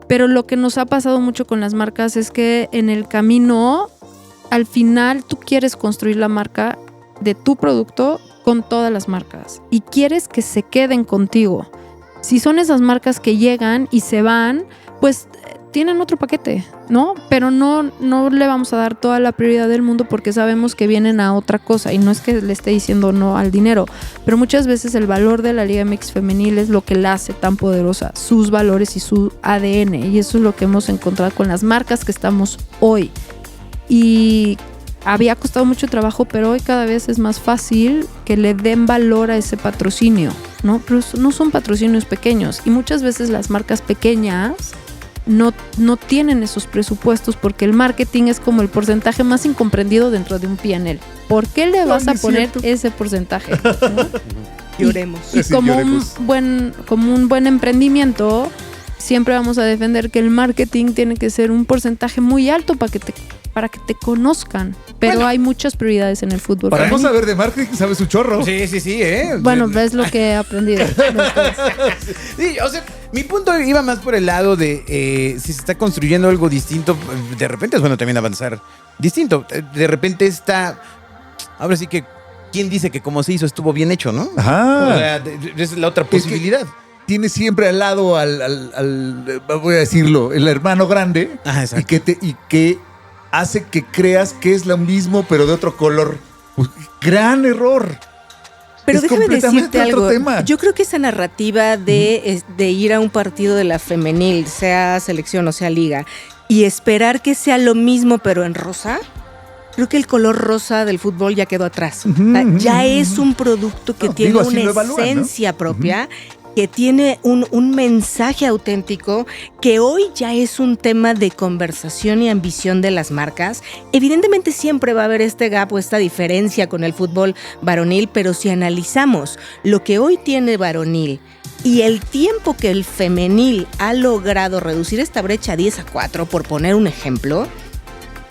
pero lo que nos ha pasado mucho con las marcas es que en el camino, al final, tú quieres construir la marca de tu producto con todas las marcas y quieres que se queden contigo. Si son esas marcas que llegan y se van, pues tienen otro paquete, ¿no? Pero no le vamos a dar toda la prioridad del mundo porque sabemos que vienen a otra cosa y no es que le esté diciendo no al dinero, pero muchas veces el valor de la Liga MX femenil es lo que la hace tan poderosa, sus valores y su ADN, y eso es lo que hemos encontrado con las marcas que estamos hoy. Y había costado mucho trabajo, pero hoy cada vez es más fácil que le den valor a ese patrocinio, ¿no? Pero no son patrocinios pequeños y muchas veces las marcas pequeñas no tienen esos presupuestos porque el marketing es como el porcentaje más incomprendido dentro de un P&L. ¿Por qué le vas a poner ese porcentaje? ¿No? Lloremos. Y Sí, como lloremos. un buen emprendimiento, siempre vamos a defender que el marketing tiene que ser un porcentaje muy alto para que te conozcan. Pero Bueno. hay muchas prioridades en el fútbol. Para no femenino. saber de marketing, sabes un chorro. Sí, Bueno, ves lo que he aprendido. Sí, o sea, mi punto iba más por el lado de si se está construyendo algo distinto, de repente es bueno también avanzar distinto. De repente está, ahora sí que, ¿quién dice que como se hizo estuvo bien hecho, no? Ajá. O sea, esa es la otra posibilidad. Tienes siempre al lado voy a decirlo, el hermano grande. Ajá, exacto. y que hace que creas que es lo mismo, pero de otro color. Pues, gran error. Pero Es déjame completamente decirte otro algo. tema. Yo creo que esa narrativa de ir a un partido de la femenil, sea selección o sea liga, y esperar que sea lo mismo pero en rosa, creo que el color rosa del fútbol ya quedó atrás. O sea, ya es un producto que No, tiene digo, así una lo evalúan, ¿no? esencia propia, que tiene un mensaje auténtico, que hoy ya es un tema de conversación y ambición de las marcas. Evidentemente siempre va a haber este gap o esta diferencia con el fútbol varonil, pero si analizamos lo que hoy tiene varonil y el tiempo que el femenil ha logrado reducir esta brecha 10-4, por poner un ejemplo,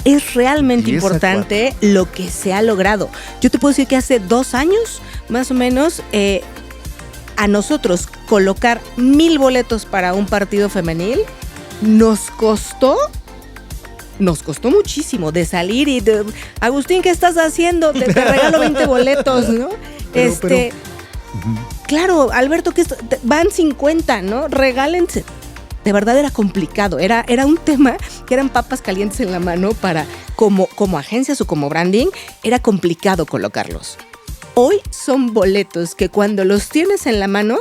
es realmente 10-4. importante lo que se ha logrado. Yo te puedo decir que hace 2 años, más o menos, a nosotros colocar 1,000 boletos para un partido femenil nos costó muchísimo de salir y de, Agustín, ¿qué estás haciendo? Te regalo 20 boletos, ¿no? Claro, Alberto, van 50, ¿no? Regálense. De verdad era complicado, era un tema que eran papas calientes en la mano para, como agencias o como branding, era complicado colocarlos. Hoy son boletos que cuando los tienes en la mano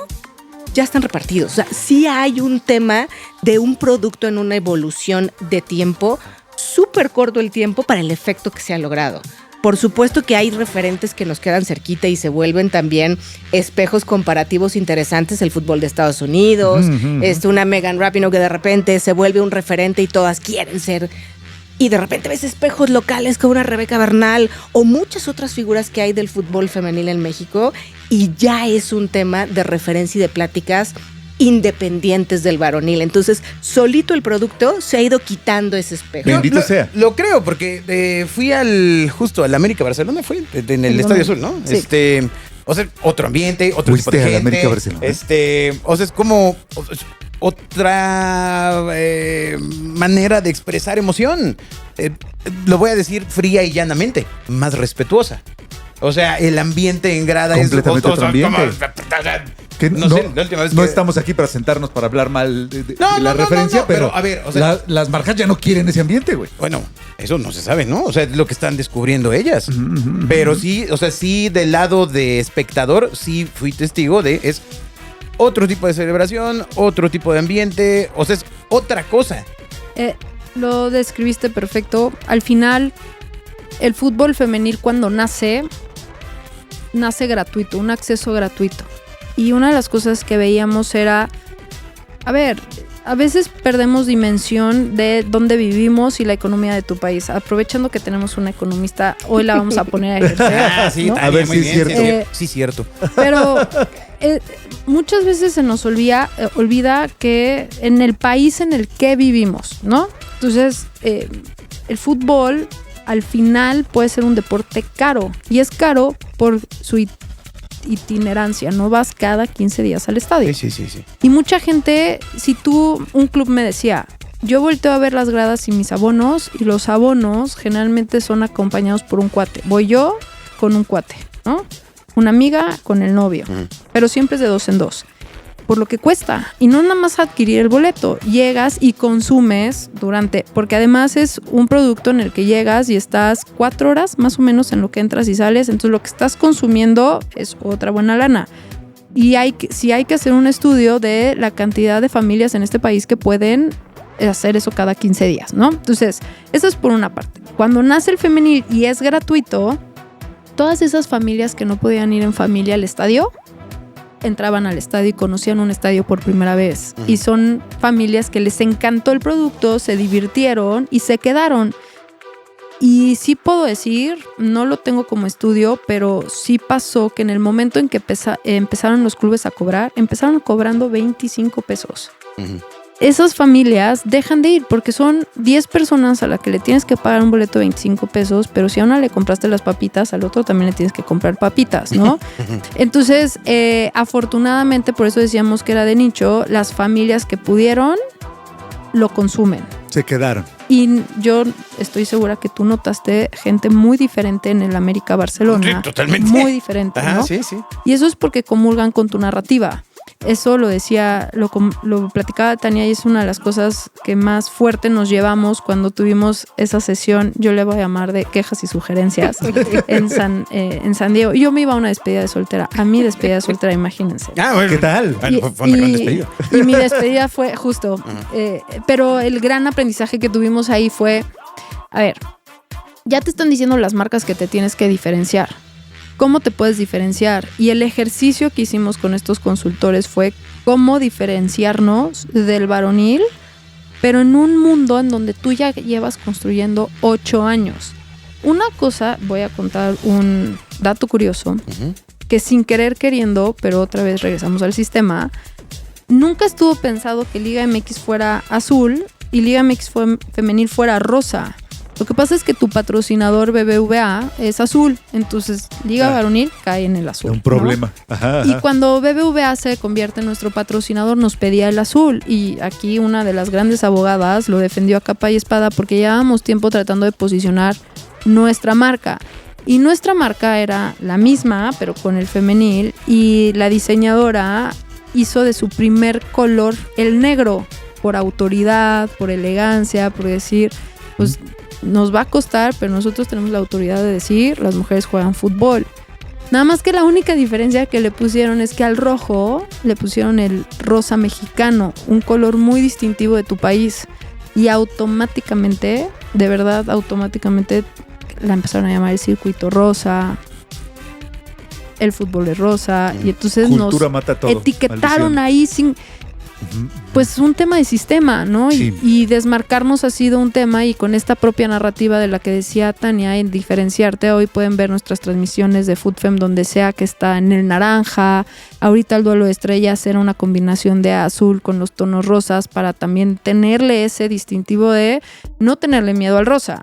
ya están repartidos. O sea, sí hay un tema de un producto en una evolución de tiempo, súper corto el tiempo para el efecto que se ha logrado. Por supuesto que hay referentes que nos quedan cerquita y se vuelven también espejos comparativos interesantes. El fútbol de Estados Unidos, una Megan Rapinoe que de repente se vuelve un referente y todas quieren ser. Y de repente ves espejos locales como una Rebeca Bernal o muchas otras figuras que hay del fútbol femenil en México, y ya es un tema de referencia y de pláticas independientes del varonil. Entonces, solito el producto se ha ido quitando ese espejo. Bendito sea. Lo creo, porque fui justo al América Barcelona, fue en el Estadio Azul, ¿no? Sí. O sea, otro ambiente, otro tipo Fuiste de al gente. América Barcelona. O sea, es como otra manera de expresar emoción. Lo voy a decir fría y llanamente, más respetuosa. O sea, el ambiente en grada es Completamente otro ambiente. Que no sé, la última vez no que- estamos aquí para sentarnos para hablar mal de No, la no, referencia, no, pero a ver, o sea, las marcas ya no quieren ese ambiente, güey. bueno, eso no se sabe, ¿no? O sea, es lo que están descubriendo ellas. Pero sí, o sea, sí, del lado de espectador, sí fui testigo es otro tipo de celebración, otro tipo de ambiente, o sea, es otra cosa. Lo describiste perfecto. Al final, el fútbol femenil cuando nace gratuito, un acceso gratuito. Y una de las cosas que veíamos era, a ver, a veces perdemos dimensión de dónde vivimos y la economía de tu país. Aprovechando que tenemos una economista, hoy la vamos a poner a ejercer. Ah, sí, ¿no? Tania, A ver muy si es bien, cierto. Sí, cierto. Pero muchas veces se nos olvida que en el país en el que vivimos, ¿no? Entonces, el fútbol al final puede ser un deporte caro. Y es caro por su itinerancia. No vas cada 15 días al estadio. Sí. Y mucha gente, un club me decía, yo volteo a ver las gradas y mis abonos, y los abonos generalmente son acompañados por un cuate. Voy yo con un cuate, ¿no? Una amiga con el novio, pero siempre es de 2 en 2. Por lo que cuesta. Y no nada más adquirir el boleto. Llegas y consumes porque además es un producto en el que llegas y estás 4 horas más o menos en lo que entras y sales. Entonces lo que estás consumiendo es otra buena lana. Y hay que hacer un estudio de la cantidad de familias en este país que pueden hacer eso cada 15 días, ¿no? Entonces, eso es por una parte. Cuando nace el femenil y es gratuito, todas esas familias que no podían ir en familia al estadio, entraban al estadio y conocían un estadio por primera vez. Y son familias que les encantó el producto, se divirtieron y se quedaron. Y sí puedo decir, no lo tengo como estudio, pero sí pasó que en el momento en que empezaron los clubes a cobrar, empezaron cobrando 25 pesos. Esas familias dejan de ir porque son 10 personas a las que le tienes que pagar un boleto de 25 pesos, pero si a una le compraste las papitas, al otro también le tienes que comprar papitas, ¿no? Entonces, afortunadamente, por eso decíamos que era de nicho, las familias que pudieron lo consumen. Se quedaron. Y yo estoy segura que tú notaste gente muy diferente en el América Barcelona. Sí, totalmente. Muy diferente, Ajá, ¿no? sí. Y eso es porque comulgan con tu narrativa. Eso lo decía, lo platicaba Tania, y es una de las cosas que más fuerte nos llevamos cuando tuvimos esa sesión, yo le voy a llamar de quejas y sugerencias en San Diego. Y yo me iba a una despedida de soltera, a mi despedida de soltera, imagínense. Bueno. ¿Qué tal? Bueno, fue una gran despedida. Y mi despedida fue justo, pero el gran aprendizaje que tuvimos ahí fue, a ver, ya te están diciendo las marcas que te tienes que diferenciar. ¿Cómo te puedes diferenciar? Y el ejercicio que hicimos con estos consultores fue cómo diferenciarnos del varonil, pero en un mundo en donde tú ya llevas construyendo 8 años. Una cosa, voy a contar un dato curioso, que sin querer queriendo, pero otra vez regresamos al sistema, nunca estuvo pensado que Liga MX fuera azul y Liga MX femenil fuera rosa. Lo que pasa es que tu patrocinador BBVA es azul, entonces Liga Varonil cae en el azul. Un problema. ¿No? Ajá. Y cuando BBVA se convierte en nuestro patrocinador, nos pedía el azul. Y aquí una de las grandes abogadas lo defendió a capa y espada porque llevábamos tiempo tratando de posicionar nuestra marca. Y nuestra marca era la misma, pero con el femenil. Y la diseñadora hizo de su primer color el negro, por autoridad, por elegancia, por decir, pues nos va a costar, pero nosotros tenemos la autoridad de decir, las mujeres juegan fútbol. Nada más que la única diferencia que le pusieron es que al rojo le pusieron el rosa mexicano, un color muy distintivo de tu país. Y automáticamente, de verdad, automáticamente la empezaron a llamar el circuito rosa, el fútbol es rosa. Y entonces Cultura nos mata todo. etiquetaron Maldición. ahí sin... Pues un tema de sistema, ¿no? Sí. Y desmarcarnos ha sido un tema, y con esta propia narrativa de la que decía Tania, en diferenciarte, hoy pueden ver nuestras transmisiones de FoodFem donde sea que está en el naranja. Ahorita el duelo de estrellas era una combinación de azul con los tonos rosas para también tenerle ese distintivo de no tenerle miedo al rosa.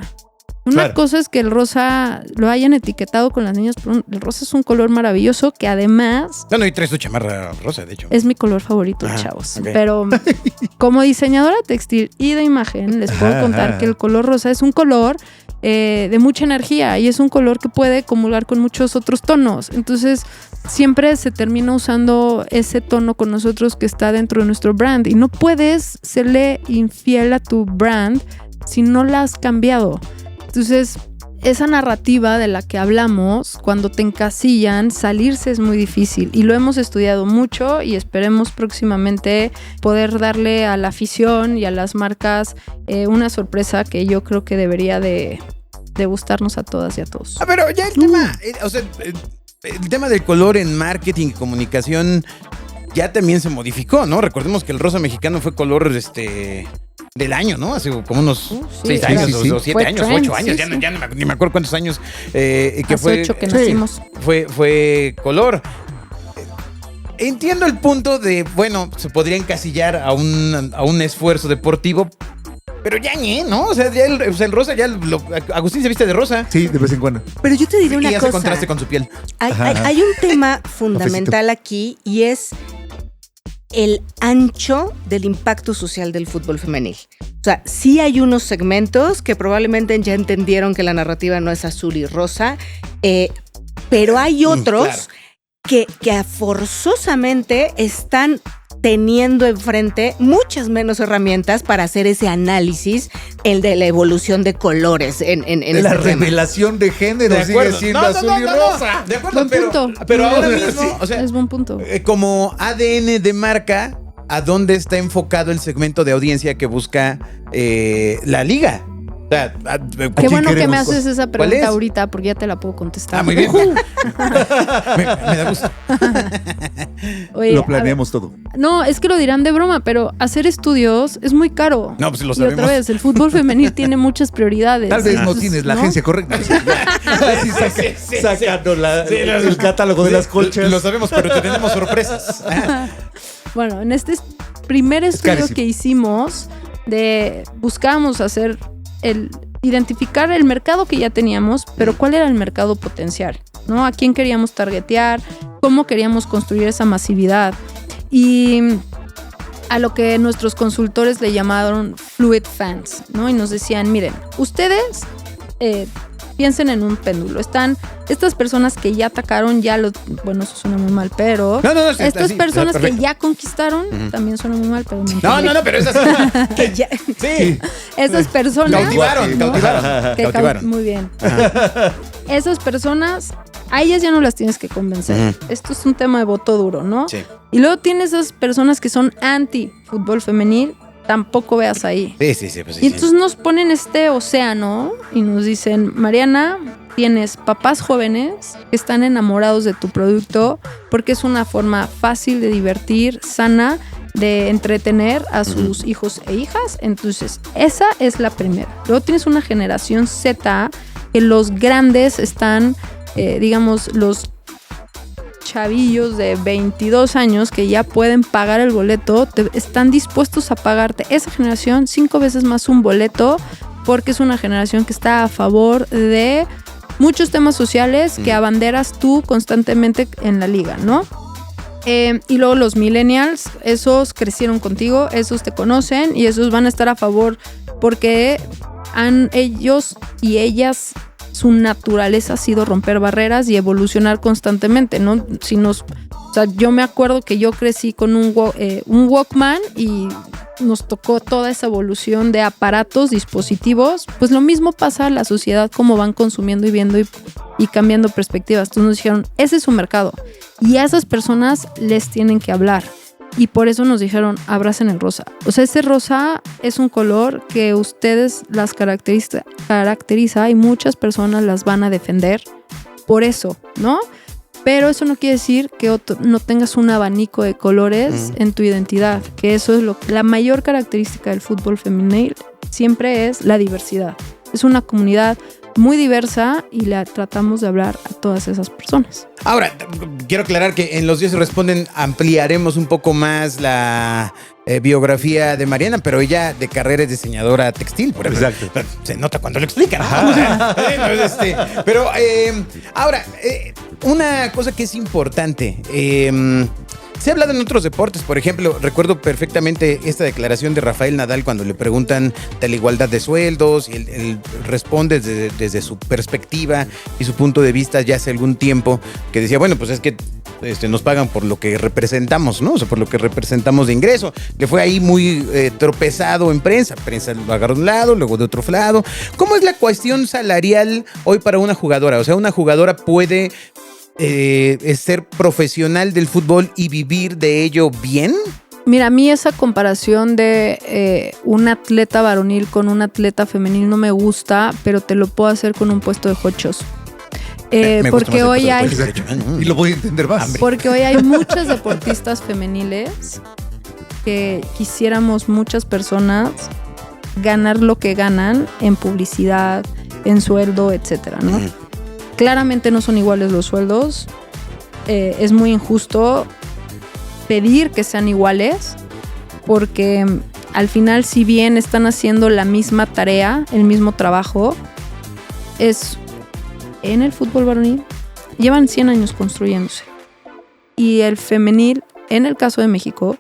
Una cosa es que el rosa lo hayan etiquetado con las niñas, pero el rosa es un color maravilloso que además... No, y traes tu chamarra rosa, de hecho. Es mi color favorito, chavos. Okay. Pero como diseñadora textil y de imagen, les puedo contar que el color rosa es un color de mucha energía y es un color que puede comulgar con muchos otros tonos. Entonces, siempre se termina usando ese tono con nosotros que está dentro de nuestro brand. Y no puedes serle infiel a tu brand si no la has cambiado. Entonces, esa narrativa de la que hablamos, cuando te encasillan, salirse es muy difícil. Y lo hemos estudiado mucho y esperemos próximamente poder darle a la afición y a las marcas una sorpresa que yo creo que debería de gustarnos a todas y a todos. Pero ya el tema, el tema del color en marketing y comunicación ya también se modificó, ¿no? Recordemos que el rosa mexicano fue color del año, ¿no? Hace como unos 6 años, sí. o 7 Fue años, trend, 8 años, sí, ya ni me acuerdo cuántos años que Hace fue. 8 que nacimos. Fue color. Entiendo el punto de, bueno, se podría encasillar a un esfuerzo deportivo, Pero ya ¿no? O sea, ya el rosa, Agustín se viste de rosa. Sí, de vez en cuando. Pero yo te diré Y una hace cosa. contraste con su piel. Hay un tema fundamental aquí y es el ancho del impacto social del fútbol femenil. O sea, sí hay unos segmentos que probablemente ya entendieron que la narrativa no es azul y rosa, pero hay otros que forzosamente están teniendo enfrente muchas menos herramientas para hacer ese análisis, el de la evolución de colores en La este tema. revelación de género sigue siendo azul y rosa. De acuerdo, Buen punto. pero ahora Sí. mismo, o sea, Es buen punto. como ADN de marca, ¿a dónde está enfocado el segmento de audiencia que busca la liga? O sea, Qué bueno que me queremos? haces esa ¿Cuál es? pregunta ahorita porque ya te la puedo contestar. muy bien. me da gusto. Oye, Lo a planeamos todo. ver, no, es que lo dirán de broma, pero hacer estudios es muy caro. No, pues lo Y sabemos. otra vez, el fútbol femenil tiene muchas prioridades. Tal vez no Entonces, tienes la agencia correcta. Así sacando el catálogo de las colchas. Lo sabemos, pero te tenemos sorpresas. Bueno, en este primer estudio carísimo. que hicimos, buscábamos identificar el mercado que ya teníamos, pero cuál era el mercado potencial, ¿no? A quién queríamos targetear, cómo queríamos construir esa masividad. Y a lo que nuestros consultores le llamaron fluid fans, ¿no? Y nos decían, miren, ustedes piensen en un péndulo. Están estas personas que ya atacaron, bueno, eso suena muy mal, pero No, estas sí, personas que perfecto. ya conquistaron, también suena muy mal, pero me No, entendí. pero es así. Que ya- Sí. Esas personas Cautivaron. muy bien. Esas personas, a ellas ya no las tienes que convencer. Esto es un tema de voto duro, ¿no? Sí. Y luego tienes esas personas que son anti fútbol femenil, tampoco veas ahí. Sí, pues sí. Y entonces nos ponen este océano y nos dicen, Mariana, tienes papás jóvenes que están enamorados de tu producto porque es una forma fácil de divertir, sana, de entretener a sus hijos e hijas. Entonces, esa es la primera. Luego tienes una generación Z que los grandes están, digamos, los chavillos de 22 años que ya pueden pagar el boleto, están dispuestos a pagarte esa generación 5 veces más un boleto porque es una generación que está a favor de muchos temas sociales que abanderas tú constantemente en la liga, ¿no? Y luego los millennials, esos crecieron contigo, esos te conocen y esos van a estar a favor porque ellos y ellas, su naturaleza ha sido romper barreras y evolucionar constantemente, ¿no? O sea, yo me acuerdo que yo crecí con un Walkman y nos tocó toda esa evolución de aparatos, dispositivos. Pues lo mismo pasa a la sociedad, cómo van consumiendo y viendo y cambiando perspectivas. Entonces nos dijeron, ese es su mercado. Y a esas personas les tienen que hablar. Y por eso nos dijeron, abracen el rosa. O sea, ese rosa es un color que ustedes las caracteriza y muchas personas las van a defender por eso, ¿no? Pero eso no quiere decir que no tengas un abanico de colores en tu identidad, que eso es la mayor característica del fútbol femenil, siempre es la diversidad. Es una comunidad muy diversa y le tratamos de hablar a todas esas personas. Ahora, quiero aclarar que en Los Dioses Responden ampliaremos un poco más la biografía de Mariana, pero ella de carrera es diseñadora textil, por ejemplo. Exacto. Se nota cuando lo explican. ¿No? O sea, pero ahora, una cosa que es importante. Se ha hablado en otros deportes, por ejemplo, recuerdo perfectamente esta declaración de Rafael Nadal cuando le preguntan de la igualdad de sueldos y él responde desde su perspectiva y su punto de vista ya hace algún tiempo, que decía, bueno, pues es que nos pagan por lo que representamos, ¿no? O sea, por lo que representamos de ingreso, que fue ahí muy tropezado en prensa lo agarró de un lado, luego de otro lado. ¿Cómo es la cuestión salarial hoy para una jugadora? O sea, una jugadora puede ser profesional del fútbol y vivir de ello bien. Mira, a mí esa comparación de un atleta varonil con un atleta femenil no me gusta, pero te lo puedo hacer con un puesto de hochos. Porque hoy hay... Y lo voy a entender más. Porque hoy hay muchas deportistas femeniles que quisiéramos muchas personas ganar lo que ganan en publicidad, en sueldo, etcétera, ¿no? Claramente no son iguales los sueldos. Es muy injusto pedir que sean iguales porque al final, si bien están haciendo la misma tarea, el mismo trabajo, es en el fútbol varonil, llevan 100 años construyéndose. Y el femenil, en el caso de México,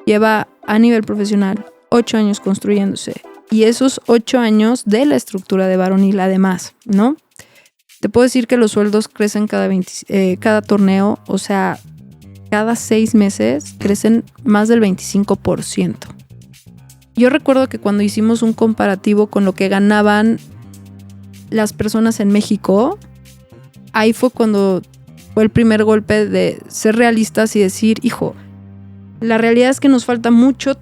lleva a nivel profesional 8 años construyéndose. Y esos 8 años de la estructura de varonil además, ¿no? Te puedo decir que los sueldos crecen cada torneo, o sea, cada 6 meses crecen más del 25%. Yo recuerdo que cuando hicimos un comparativo con lo que ganaban las personas en México, ahí fue cuando fue el primer golpe de ser realistas y decir, hijo, la realidad es que nos falta mucho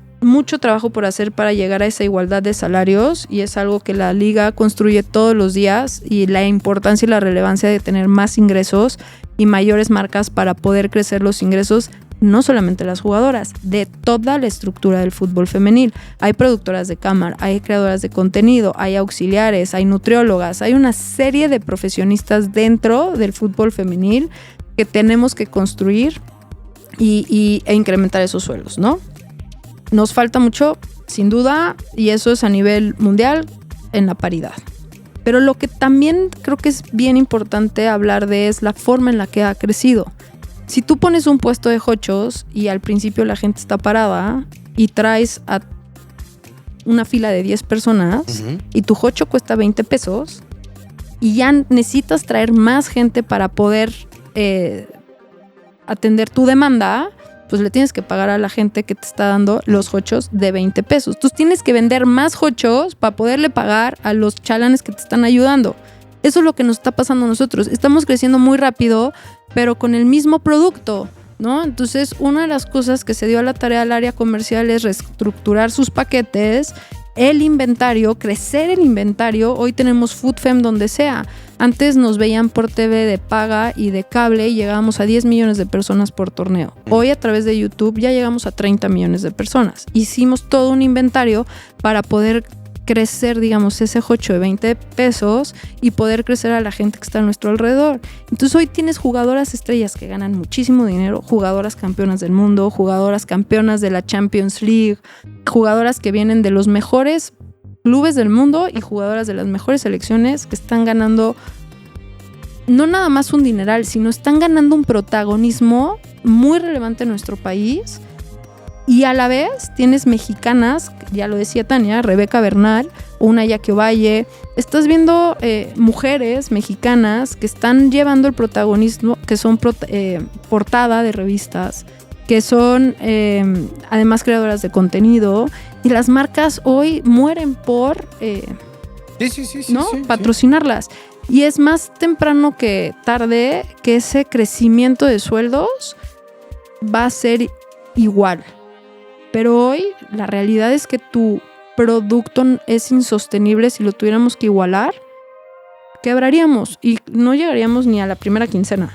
trabajo por hacer para llegar a esa igualdad de salarios, y es algo que la liga construye todos los días, y la importancia y la relevancia de tener más ingresos y mayores marcas para poder crecer los ingresos, no solamente las jugadoras, de toda la estructura del fútbol femenil. Hay productoras de cámara, hay creadoras de contenido, hay auxiliares, hay nutriólogas, hay una serie de profesionistas dentro del fútbol femenil que tenemos que construir e incrementar esos sueldos, ¿no? Nos falta mucho, sin duda, y eso es a nivel mundial, en la paridad. Pero lo que también creo que es bien importante hablar de es la forma en la que ha crecido. Si tú pones un puesto de jochos y al principio la gente está parada y traes a una fila de 10 personas y tu jocho cuesta 20 pesos y ya necesitas traer más gente para poder atender tu demanda, pues le tienes que pagar a la gente que te está dando los jochos de 20 pesos. Tú tienes que vender más jochos para poderle pagar a los chalanes que te están ayudando. Eso es lo que nos está pasando a nosotros. Estamos creciendo muy rápido, pero con el mismo producto, ¿no? Entonces, una de las cosas que se dio a la tarea al área comercial es reestructurar sus paquetes, el inventario, crecer el inventario. Hoy tenemos FoodFem donde sea. Antes nos veían por TV de paga y de cable y llegábamos a 10 millones de personas por torneo. Hoy a través de YouTube ya llegamos a 30 millones de personas. Hicimos todo un inventario para poder crecer, digamos, ese jocho de 20 pesos y poder crecer a la gente que está a nuestro alrededor. Entonces hoy tienes jugadoras estrellas que ganan muchísimo dinero, jugadoras campeonas del mundo, jugadoras campeonas de la Champions League, jugadoras que vienen de los mejores clubes del mundo y jugadoras de las mejores selecciones que están ganando no nada más un dineral, sino están ganando un protagonismo muy relevante en nuestro país. Y a la vez tienes mexicanas, ya lo decía Tania, Rebeca Bernal, una Jackie Ovalle. Estás viendo mujeres mexicanas que están llevando el protagonismo, que son portada de revistas, que son además creadoras de contenido. Y las marcas hoy mueren por patrocinarlas. Y es más temprano que tarde que ese crecimiento de sueldos va a ser igual. Pero hoy la realidad es que tu producto es insostenible. Si lo tuviéramos que igualar, quebraríamos y no llegaríamos ni a la primera quincena.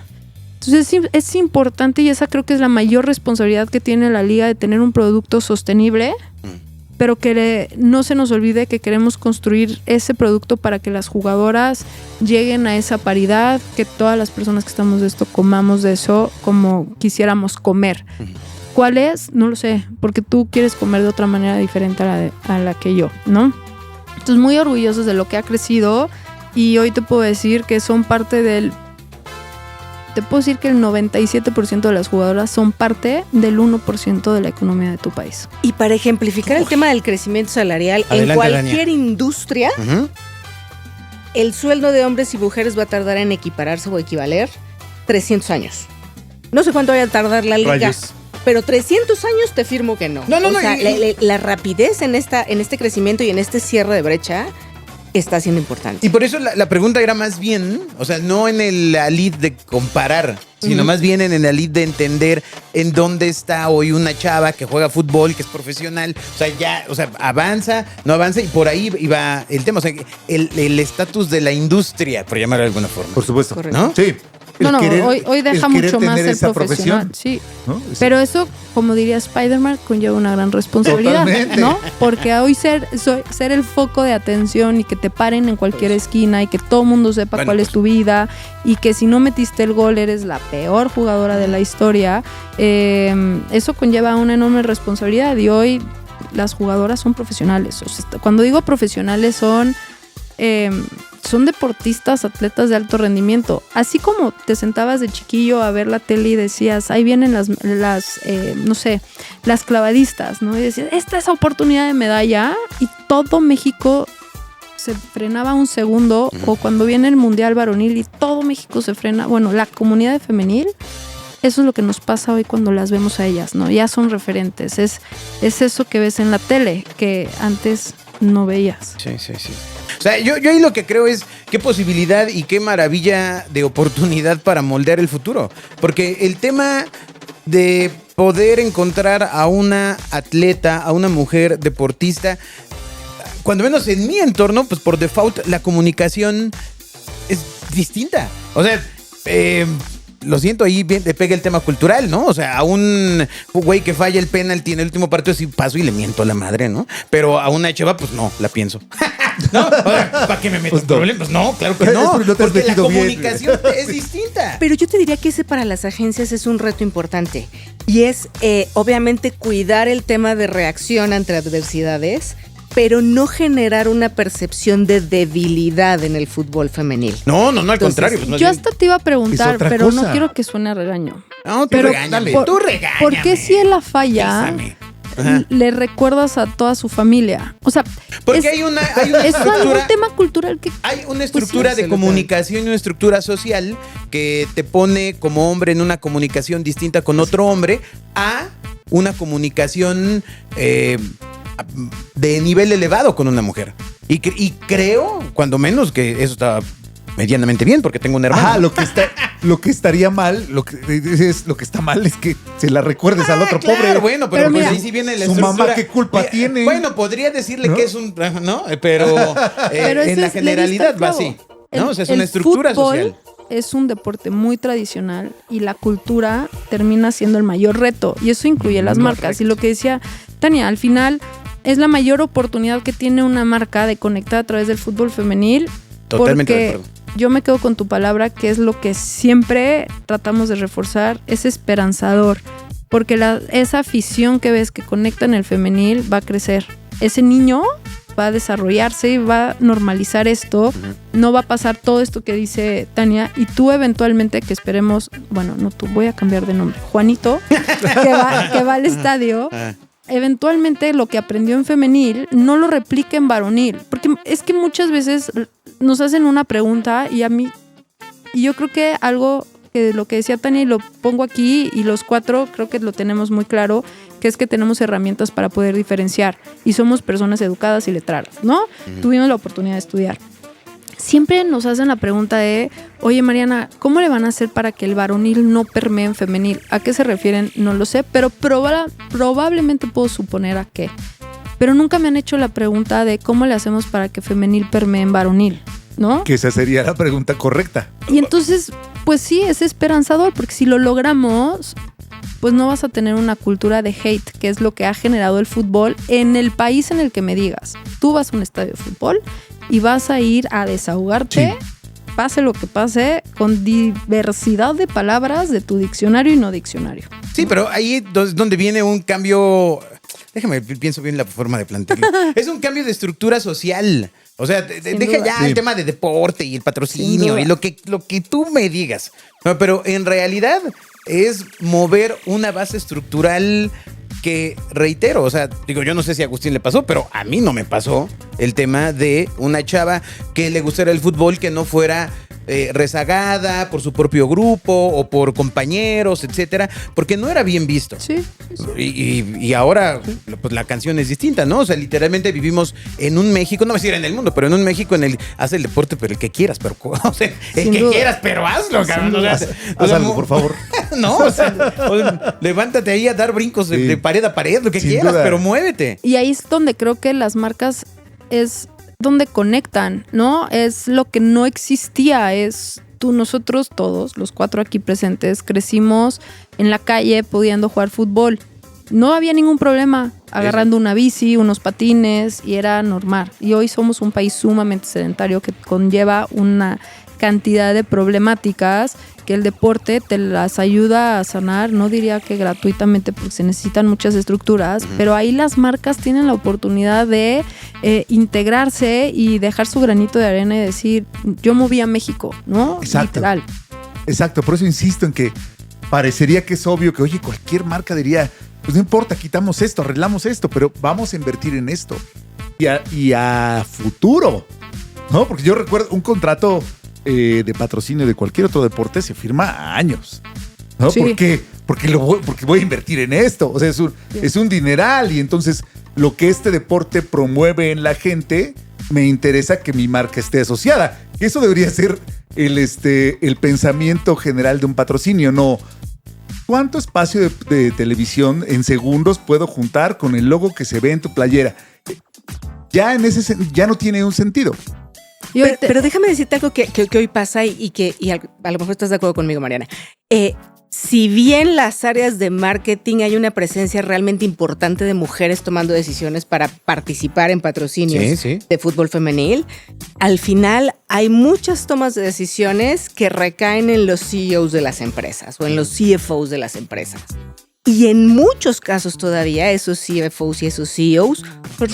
Entonces es importante, y esa creo que es la mayor responsabilidad que tiene la liga, de tener un producto sostenible, pero que no se nos olvide que queremos construir ese producto para que las jugadoras lleguen a esa paridad, que todas las personas que estamos de esto comamos de eso como quisiéramos comer. ¿Cuál es? No lo sé, porque tú quieres comer de otra manera diferente a la que yo, ¿no? Entonces, muy orgullosos de lo que ha crecido, y hoy te puedo decir que son parte del... Te puedo decir que el 97% de las jugadoras son parte del 1% de la economía de tu país. Y para ejemplificar el tema del crecimiento salarial, adelante, en cualquier Dania. industria, el sueldo de hombres y mujeres va a tardar en equipararse o equivaler 300 años. No sé cuánto vaya a tardar la liga. Rayos. Pero 300 años te firmo que no. No, o sea, la rapidez en este crecimiento y en este cierre de brecha está siendo importante. Y por eso la pregunta era más bien, o sea, no en la lead de comparar, sino más bien en la lead de entender en dónde está hoy una chava que juega fútbol, que es profesional. O sea, ya, o sea, avanza, no avanza, y por ahí iba el tema. O sea, el estatus de la industria, por llamarlo de alguna forma. Por supuesto. Correcto. ¿No? Sí. Hoy deja mucho más el esa profesional, profesión, sí. ¿no? Pero eso, como diría Spider-Man, conlleva una gran responsabilidad, Totalmente. ¿no? Porque hoy ser el foco de atención y que te paren en cualquier esquina y que todo el mundo sepa Bueno, cuál es tu vida, y que si no metiste el gol eres la peor jugadora de la historia, eso conlleva una enorme responsabilidad. Y hoy las jugadoras son profesionales. O sea, cuando digo profesionales son deportistas, atletas de alto rendimiento. Así como te sentabas de chiquillo a ver la tele y decías, ahí vienen las clavadistas, ¿no? Y decías, esta es oportunidad de medalla, y todo México se frenaba un segundo, o cuando viene el Mundial Varonil y todo México se frena. Bueno, la comunidad de femenil, eso es lo que nos pasa hoy cuando las vemos a ellas, ¿no? Ya son referentes. Es eso que ves en la tele, que antes no veías. Sí. O sea, yo ahí lo que creo es qué posibilidad y qué maravilla de oportunidad para moldear el futuro. Porque el tema de poder encontrar a una atleta, a una mujer deportista, cuando menos en mi entorno, pues por default la comunicación es distinta. O sea, lo siento, ahí bien, le pega el tema cultural, ¿no? O sea, a un güey que falla el penalti en el último partido, sí paso y le miento a la madre, ¿no? Pero a una chava, pues no, la pienso. ¿No? ¿Para qué me meto en problemas? Pues no, claro que no. Porque la comunicación es distinta. Pero yo te diría que ese para las agencias es un reto importante. Y es, obviamente, cuidar el tema de reacción ante adversidades, pero no generar una percepción de debilidad en el fútbol femenil. No, al contrario. Pues yo hasta te iba a preguntar, pero cosa. No quiero que suene a regaño. No, pero regáñame. Tú regáñame. ¿Por qué si él la falla, le recuerdas a toda su familia? O sea, porque hay una es estructura, algún tema cultural que... Hay una estructura de comunicación y una estructura social que te pone como hombre en una comunicación distinta con otro hombre a una comunicación de nivel elevado con una mujer. Y creo, cuando menos, que eso está medianamente bien, porque tengo un hermano. Ajá, lo que estaría mal, lo que está mal es que se la recuerdes al otro claro, pobre. Bueno, pero pues mira, ahí sí viene la su estructura. mamá, ¿qué culpa tiene? Bueno, podría decirle, ¿no?, que es un... ¿no? Pero en la le generalidad diste va al clavo. así. ¿No? O sea, es una estructura fútbol social. Es un deporte muy tradicional y la cultura termina siendo el mayor reto. Y eso incluye las marcas. Y lo que decía Tania, al final es la mayor oportunidad que tiene una marca de conectar a través del fútbol femenil. Totalmente de porque acuerdo. yo me quedo con tu palabra, que es lo que siempre tratamos de reforzar, es esperanzador. Porque esa afición que ves que conecta en el femenil va a crecer. Ese niño va a desarrollarse y va a normalizar esto. No va a pasar todo esto que dice Tania. Y tú eventualmente, que esperemos, bueno, no tú, voy a cambiar de nombre, Juanito, que va al estadio, eventualmente lo que aprendió en femenil no lo replique en varonil. Porque es que muchas veces nos hacen una pregunta y yo creo que algo que lo que decía Tania, y lo pongo aquí, y los cuatro creo que lo tenemos muy claro, que es que tenemos herramientas para poder diferenciar y somos personas educadas y letradas, ¿no? Tuvimos la oportunidad de estudiar. Siempre nos hacen la pregunta de, oye Mariana, ¿cómo le van a hacer para que el varonil no permee en femenil? ¿A qué se refieren? No lo sé, pero probablemente puedo suponer a qué. Pero nunca me han hecho la pregunta de cómo le hacemos para que femenil permee en varonil, ¿no? Que esa sería la pregunta correcta. Y entonces, pues sí, es esperanzador, porque si lo logramos, pues no vas a tener una cultura de hate, que es lo que ha generado el fútbol en el país en el que me digas. Tú vas a un estadio de fútbol y vas a ir a desahogarte, pase lo que pase, con diversidad de palabras de tu diccionario y no diccionario. Sí, pero ahí es donde viene un cambio. Déjame, pienso bien la forma de plantearlo. Es un cambio de estructura social. O sea, deja duda. ya el tema de deporte y el patrocinio y lo que tú me digas. No, pero en realidad es mover una base estructural que, reitero, o sea, digo, yo no sé si a Agustín le pasó, pero a mí no me pasó el tema de una chava que le gustara el fútbol, que no fuera rezagada por su propio grupo o por compañeros, etcétera, porque no era bien visto. Sí. Y ahora, pues la canción es distinta, ¿no? O sea, literalmente vivimos en un México, no voy a decir en el mundo, pero en un México en el haz el deporte, pero el que quieras, pero o sea, el que quieras, pero hazlo, cabrón. Haz algo, por favor. No, o sea, levántate ahí a dar brincos de pared a pared, lo que Sin quieras, duda. pero muévete. Y ahí es donde creo que las marcas es donde conectan, ¿no? Es lo que no existía, nosotros todos, los cuatro aquí presentes, crecimos en la calle pudiendo jugar fútbol. No había ningún problema. agarrando una bici, unos patines, y era normal. Y hoy somos un país sumamente sedentario que conlleva una cantidad de problemáticas que el deporte te las ayuda a sanar, no diría que gratuitamente porque se necesitan muchas estructuras, pero ahí las marcas tienen la oportunidad de integrarse y dejar su granito de arena y decir, yo moví a México, ¿no? Exacto. Literal. Exacto, por eso insisto en que parecería que es obvio que, oye, cualquier marca diría, pues no importa, quitamos esto, arreglamos esto, pero vamos a invertir en esto. Y a futuro, ¿no? Porque yo recuerdo un contrato de patrocinio de cualquier otro deporte se firma a años, ¿no? Sí. Porque voy a invertir en esto. O sea, es un dineral, y entonces lo que este deporte promueve en la gente, me interesa que mi marca esté asociada. Eso debería ser el pensamiento general de un patrocinio, no. ¿Cuánto espacio de televisión en segundos puedo juntar con el logo que se ve en tu playera? Ya no tiene un sentido. Pero déjame decirte algo que hoy pasa y a lo mejor estás de acuerdo conmigo, Mariana. Si bien las áreas de marketing hay una presencia realmente importante de mujeres tomando decisiones para participar en patrocinios de fútbol femenil, al final hay muchas tomas de decisiones que recaen en los CEOs de las empresas o en los CFOs de las empresas. Y en muchos casos todavía esos CFOs y esos CEOs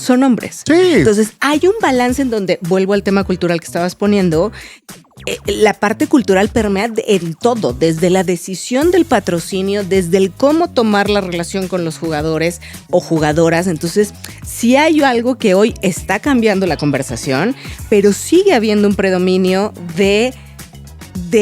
son hombres. Sí. Entonces hay un balance en donde, vuelvo al tema cultural que estabas poniendo, la parte cultural permea en todo, desde la decisión del patrocinio, desde el cómo tomar la relación con los jugadores o jugadoras. Entonces, sí hay algo que hoy está cambiando la conversación, pero sigue habiendo un predominio de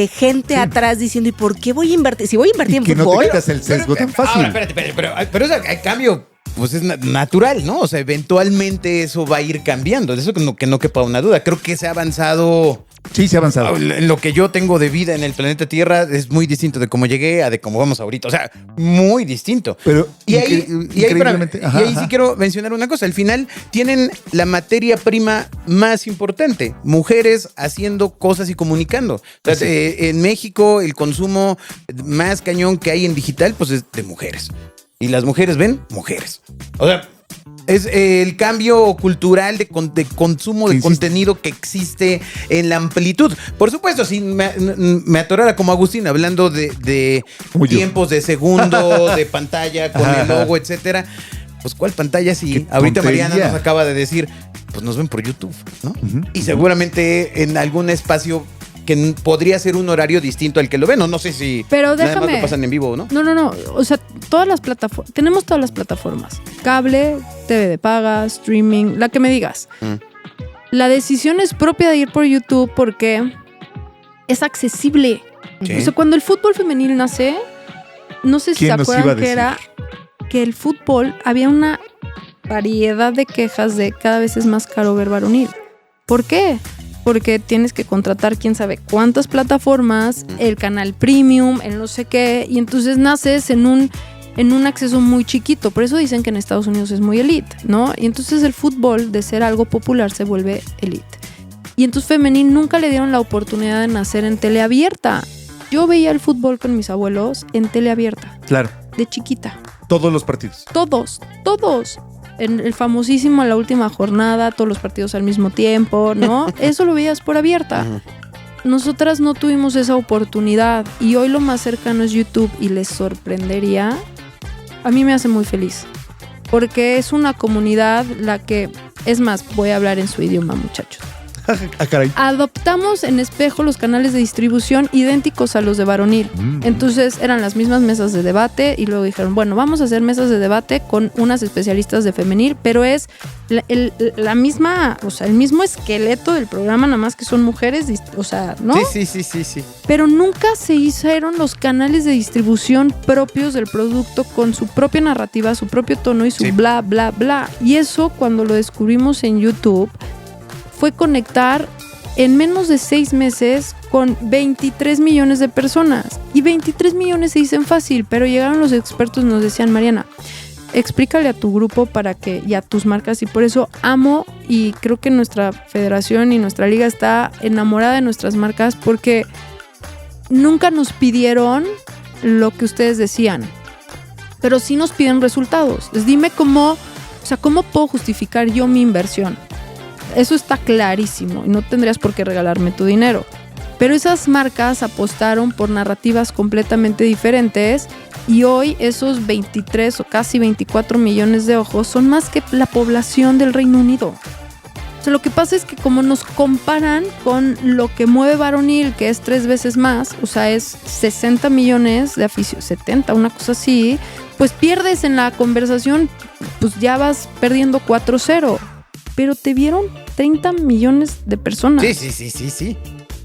gente atrás diciendo, ¿y por qué voy a invertir? Si voy a invertir en que fútbol. No te quitas el sesgo tan fácil. Ahora, espérate, pero eso, el cambio, pues es natural, ¿no? O sea, eventualmente eso va a ir cambiando. De eso que no quepa una duda. Creo que se ha avanzado. Sí, se ha avanzado. Lo que yo tengo de vida en el planeta Tierra es muy distinto de cómo llegué a de cómo vamos ahorita. O sea, muy distinto. Pero y ahí increíblemente. Sí quiero mencionar una cosa. Al final tienen la materia prima más importante. Mujeres haciendo cosas y comunicando. O sea, en México el consumo más cañón que hay en digital pues es de mujeres. Y las mujeres ven mujeres. O sea, es el cambio cultural de consumo de contenido que existe en la amplitud. Por supuesto, si me atorara como Agustín hablando de tiempos de segundo, de pantalla con el logo, etcétera. Pues, ¿cuál pantalla? Si ahorita Mariana nos acaba de decir, pues nos ven por YouTube, ¿no? Y seguramente en algún espacio que podría ser un horario distinto al que lo ven, no sé si pero nada más lo pasan en vivo, ¿no? No, o sea, todas las plataformas, tenemos todas las plataformas, cable, TV de paga, streaming, la que me digas. La decisión es propia de ir por YouTube porque es accesible. O sea, cuando el fútbol femenil nace, no sé si se acuerdan que era que el fútbol, había una variedad de quejas de cada vez es más caro ver varonil. ¿Por qué? Porque tienes que contratar quién sabe cuántas plataformas, el canal premium, el no sé qué, y entonces naces en un acceso muy chiquito. Por eso dicen que en Estados Unidos es muy elite, ¿no? Y entonces el fútbol, de ser algo popular, se vuelve elite. Y entonces femenil nunca le dieron la oportunidad de nacer en tele abierta. Yo veía el fútbol con mis abuelos en tele abierta. Claro. De chiquita. Todos los partidos. Todos. En el famosísimo La Última Jornada, todos los partidos al mismo tiempo, ¿no? Eso lo veías por abierta. Nosotras no tuvimos esa oportunidad y hoy lo más cercano es YouTube y les sorprendería. A mí me hace muy feliz porque es una comunidad la que, es más, voy a hablar en su idioma, muchachos. Ah, caray. Adoptamos en espejo los canales de distribución idénticos a los de varonil. Entonces eran las mismas mesas de debate y luego dijeron, bueno, vamos a hacer mesas de debate con unas especialistas de femenil, pero es la misma, o sea, el mismo esqueleto del programa, nada más que son mujeres, o sea, ¿no? Sí. Pero nunca se hicieron los canales de distribución propios del producto con su propia narrativa, su propio tono y su bla, bla, bla. Y eso, cuando lo descubrimos en YouTube, fue conectar en menos de 6 meses con 23 millones de personas. Y 23 millones se dicen fácil, pero llegaron los expertos y nos decían, Mariana, explícale a tu grupo y a tus marcas. Y por eso amo, y creo que nuestra federación y nuestra liga está enamorada de nuestras marcas, porque nunca nos pidieron lo que ustedes decían, pero sí nos piden resultados. Dime cómo sea, ¿cómo puedo justificar yo mi inversión? Eso está clarísimo y no tendrías por qué regalarme tu dinero. Pero esas marcas apostaron por narrativas completamente diferentes y hoy esos 23 o casi 24 millones de ojos son más que la población del Reino Unido. O sea, lo que pasa es que como nos comparan con lo que mueve Varonil, que es 3 veces más, o sea, es 60 millones de aficionados, 70, una cosa así, pues pierdes en la conversación, pues ya vas perdiendo 4-0. Pero te vieron 30 millones de personas. Sí.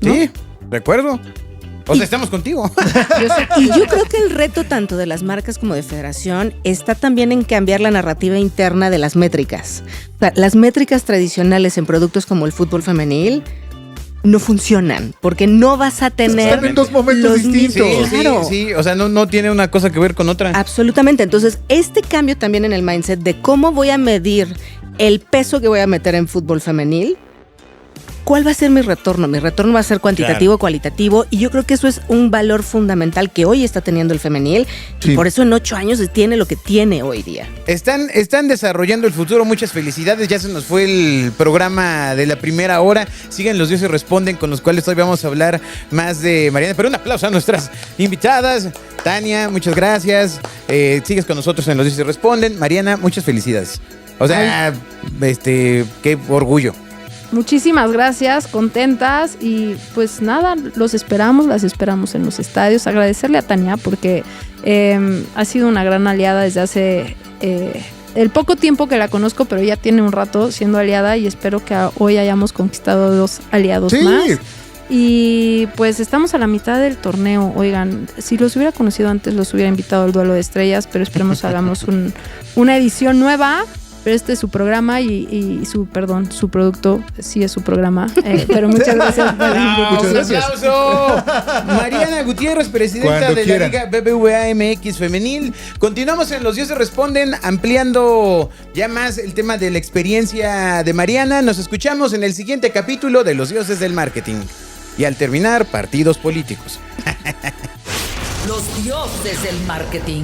¿No? Sí, recuerdo. O sea, estamos contigo. Y yo creo que el reto tanto de las marcas como de Federación está también en cambiar la narrativa interna de las métricas. O sea, las métricas tradicionales en productos como el fútbol femenil no funcionan porque no vas a tener Están en dos momentos los distintos. mismos. Claro. Sí, o sea, no tiene una cosa que ver con otra. Absolutamente. Entonces, este cambio también en el mindset de cómo voy a medir el peso que voy a meter en fútbol femenil, ¿cuál va a ser mi retorno? Mi retorno va a ser cuantitativo, cualitativo, y yo creo que eso es un valor fundamental que hoy está teniendo el femenil, Sí. y por eso en 8 años tiene lo que tiene hoy día. Están desarrollando el futuro. Muchas felicidades. Ya se nos fue el programa de la primera hora. Sigan Los Dioses Responden, con los cuales hoy vamos a hablar más de Mariana. Pero un aplauso a nuestras invitadas. Tania, muchas gracias. Sigues con nosotros en Los Dioses Responden. Mariana, muchas felicidades. O sea, qué orgullo. Muchísimas gracias, contentas y pues nada, las esperamos en los estadios. Agradecerle a Tania porque ha sido una gran aliada desde hace el poco tiempo que la conozco, pero ya tiene un rato siendo aliada y espero que hoy hayamos conquistado 2 aliados más. Y pues estamos a la mitad del torneo. Oigan, si los hubiera conocido antes, los hubiera invitado al Duelo de Estrellas, pero esperemos hagamos una edición nueva. Pero este es su programa y su producto, sí es su programa. Pero muchas gracias por Muchas gracias. ¡Aplauso! Mariana Gutiérrez, presidenta Cuando de quieran. la Liga BBVA MX Femenil. Continuamos en Los Dioses Responden, ampliando ya más el tema de la experiencia de Mariana. Nos escuchamos en el siguiente capítulo de Los Dioses del Marketing. Y al terminar, partidos políticos. Los dioses del marketing.